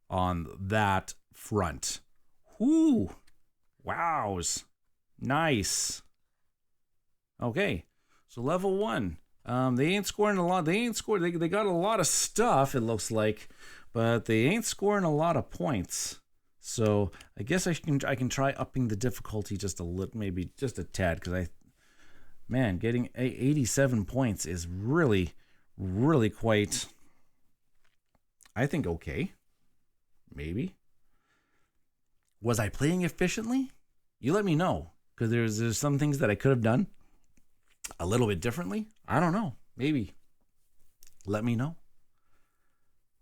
on that front. Whoo! Wows. Nice. Okay. So level 1. They ain't scoring a lot. They got a lot of stuff, it looks like, but they ain't scoring a lot of points. So I guess I can try upping the difficulty just a little, maybe just a tad, because getting 87 points is really, really quite, I think, okay. Maybe. Was I playing efficiently? You let me know, because there's some things that I could have done a little bit differently. I don't know. Maybe. Let me know.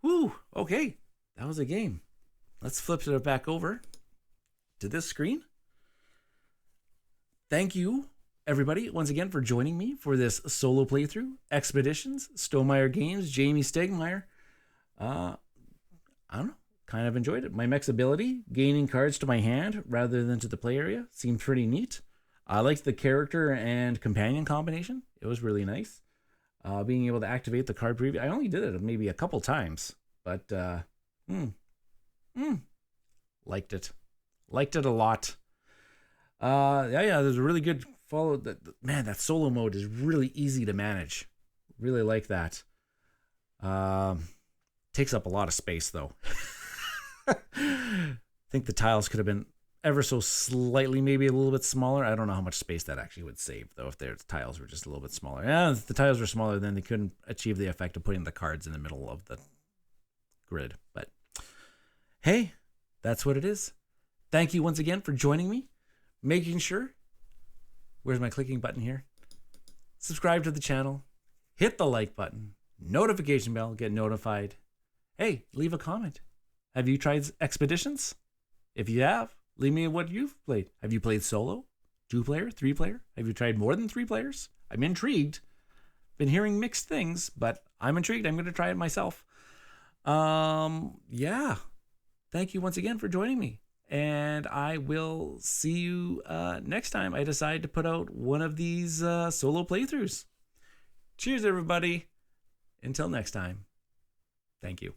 Woo! Okay. That was a game. Let's flip it back over to this screen. Thank you, everybody, once again for joining me for this solo playthrough. Expeditions, Stonemaier Games, Jamey Stegmaier. I don't know. Kind of enjoyed it. My mech's ability, gaining cards to my hand rather than to the play area, seemed pretty neat. I liked the character and companion combination. It was really nice. Being able to activate the card preview. I only did it maybe a couple times, but liked it. Liked it a lot. Yeah, there's a really good follow. Man, that solo mode is really easy to manage. Really like that. Takes up a lot of space though. I think the tiles could have been ever so slightly, maybe a little bit smaller. I don't know how much space that actually would save, though, if their tiles were just a little bit smaller. Yeah, if the tiles were smaller, then they couldn't achieve the effect of putting the cards in the middle of the grid. But hey, that's what it is. Thank you once again for joining me. Making sure, where's my clicking button here? Subscribe to the channel. Hit the like button. Notification bell, get notified. Hey, leave a comment. Have you tried Expeditions? If you have, leave me what you've played. Have you played solo? 2-player? 3-player? Have you tried more than 3 players? I'm intrigued. Been hearing mixed things, but I'm intrigued. I'm going to try it myself. Yeah. Thank you once again for joining me. And I will see you next time I decide to put out one of these solo playthroughs. Cheers, everybody. Until next time. Thank you.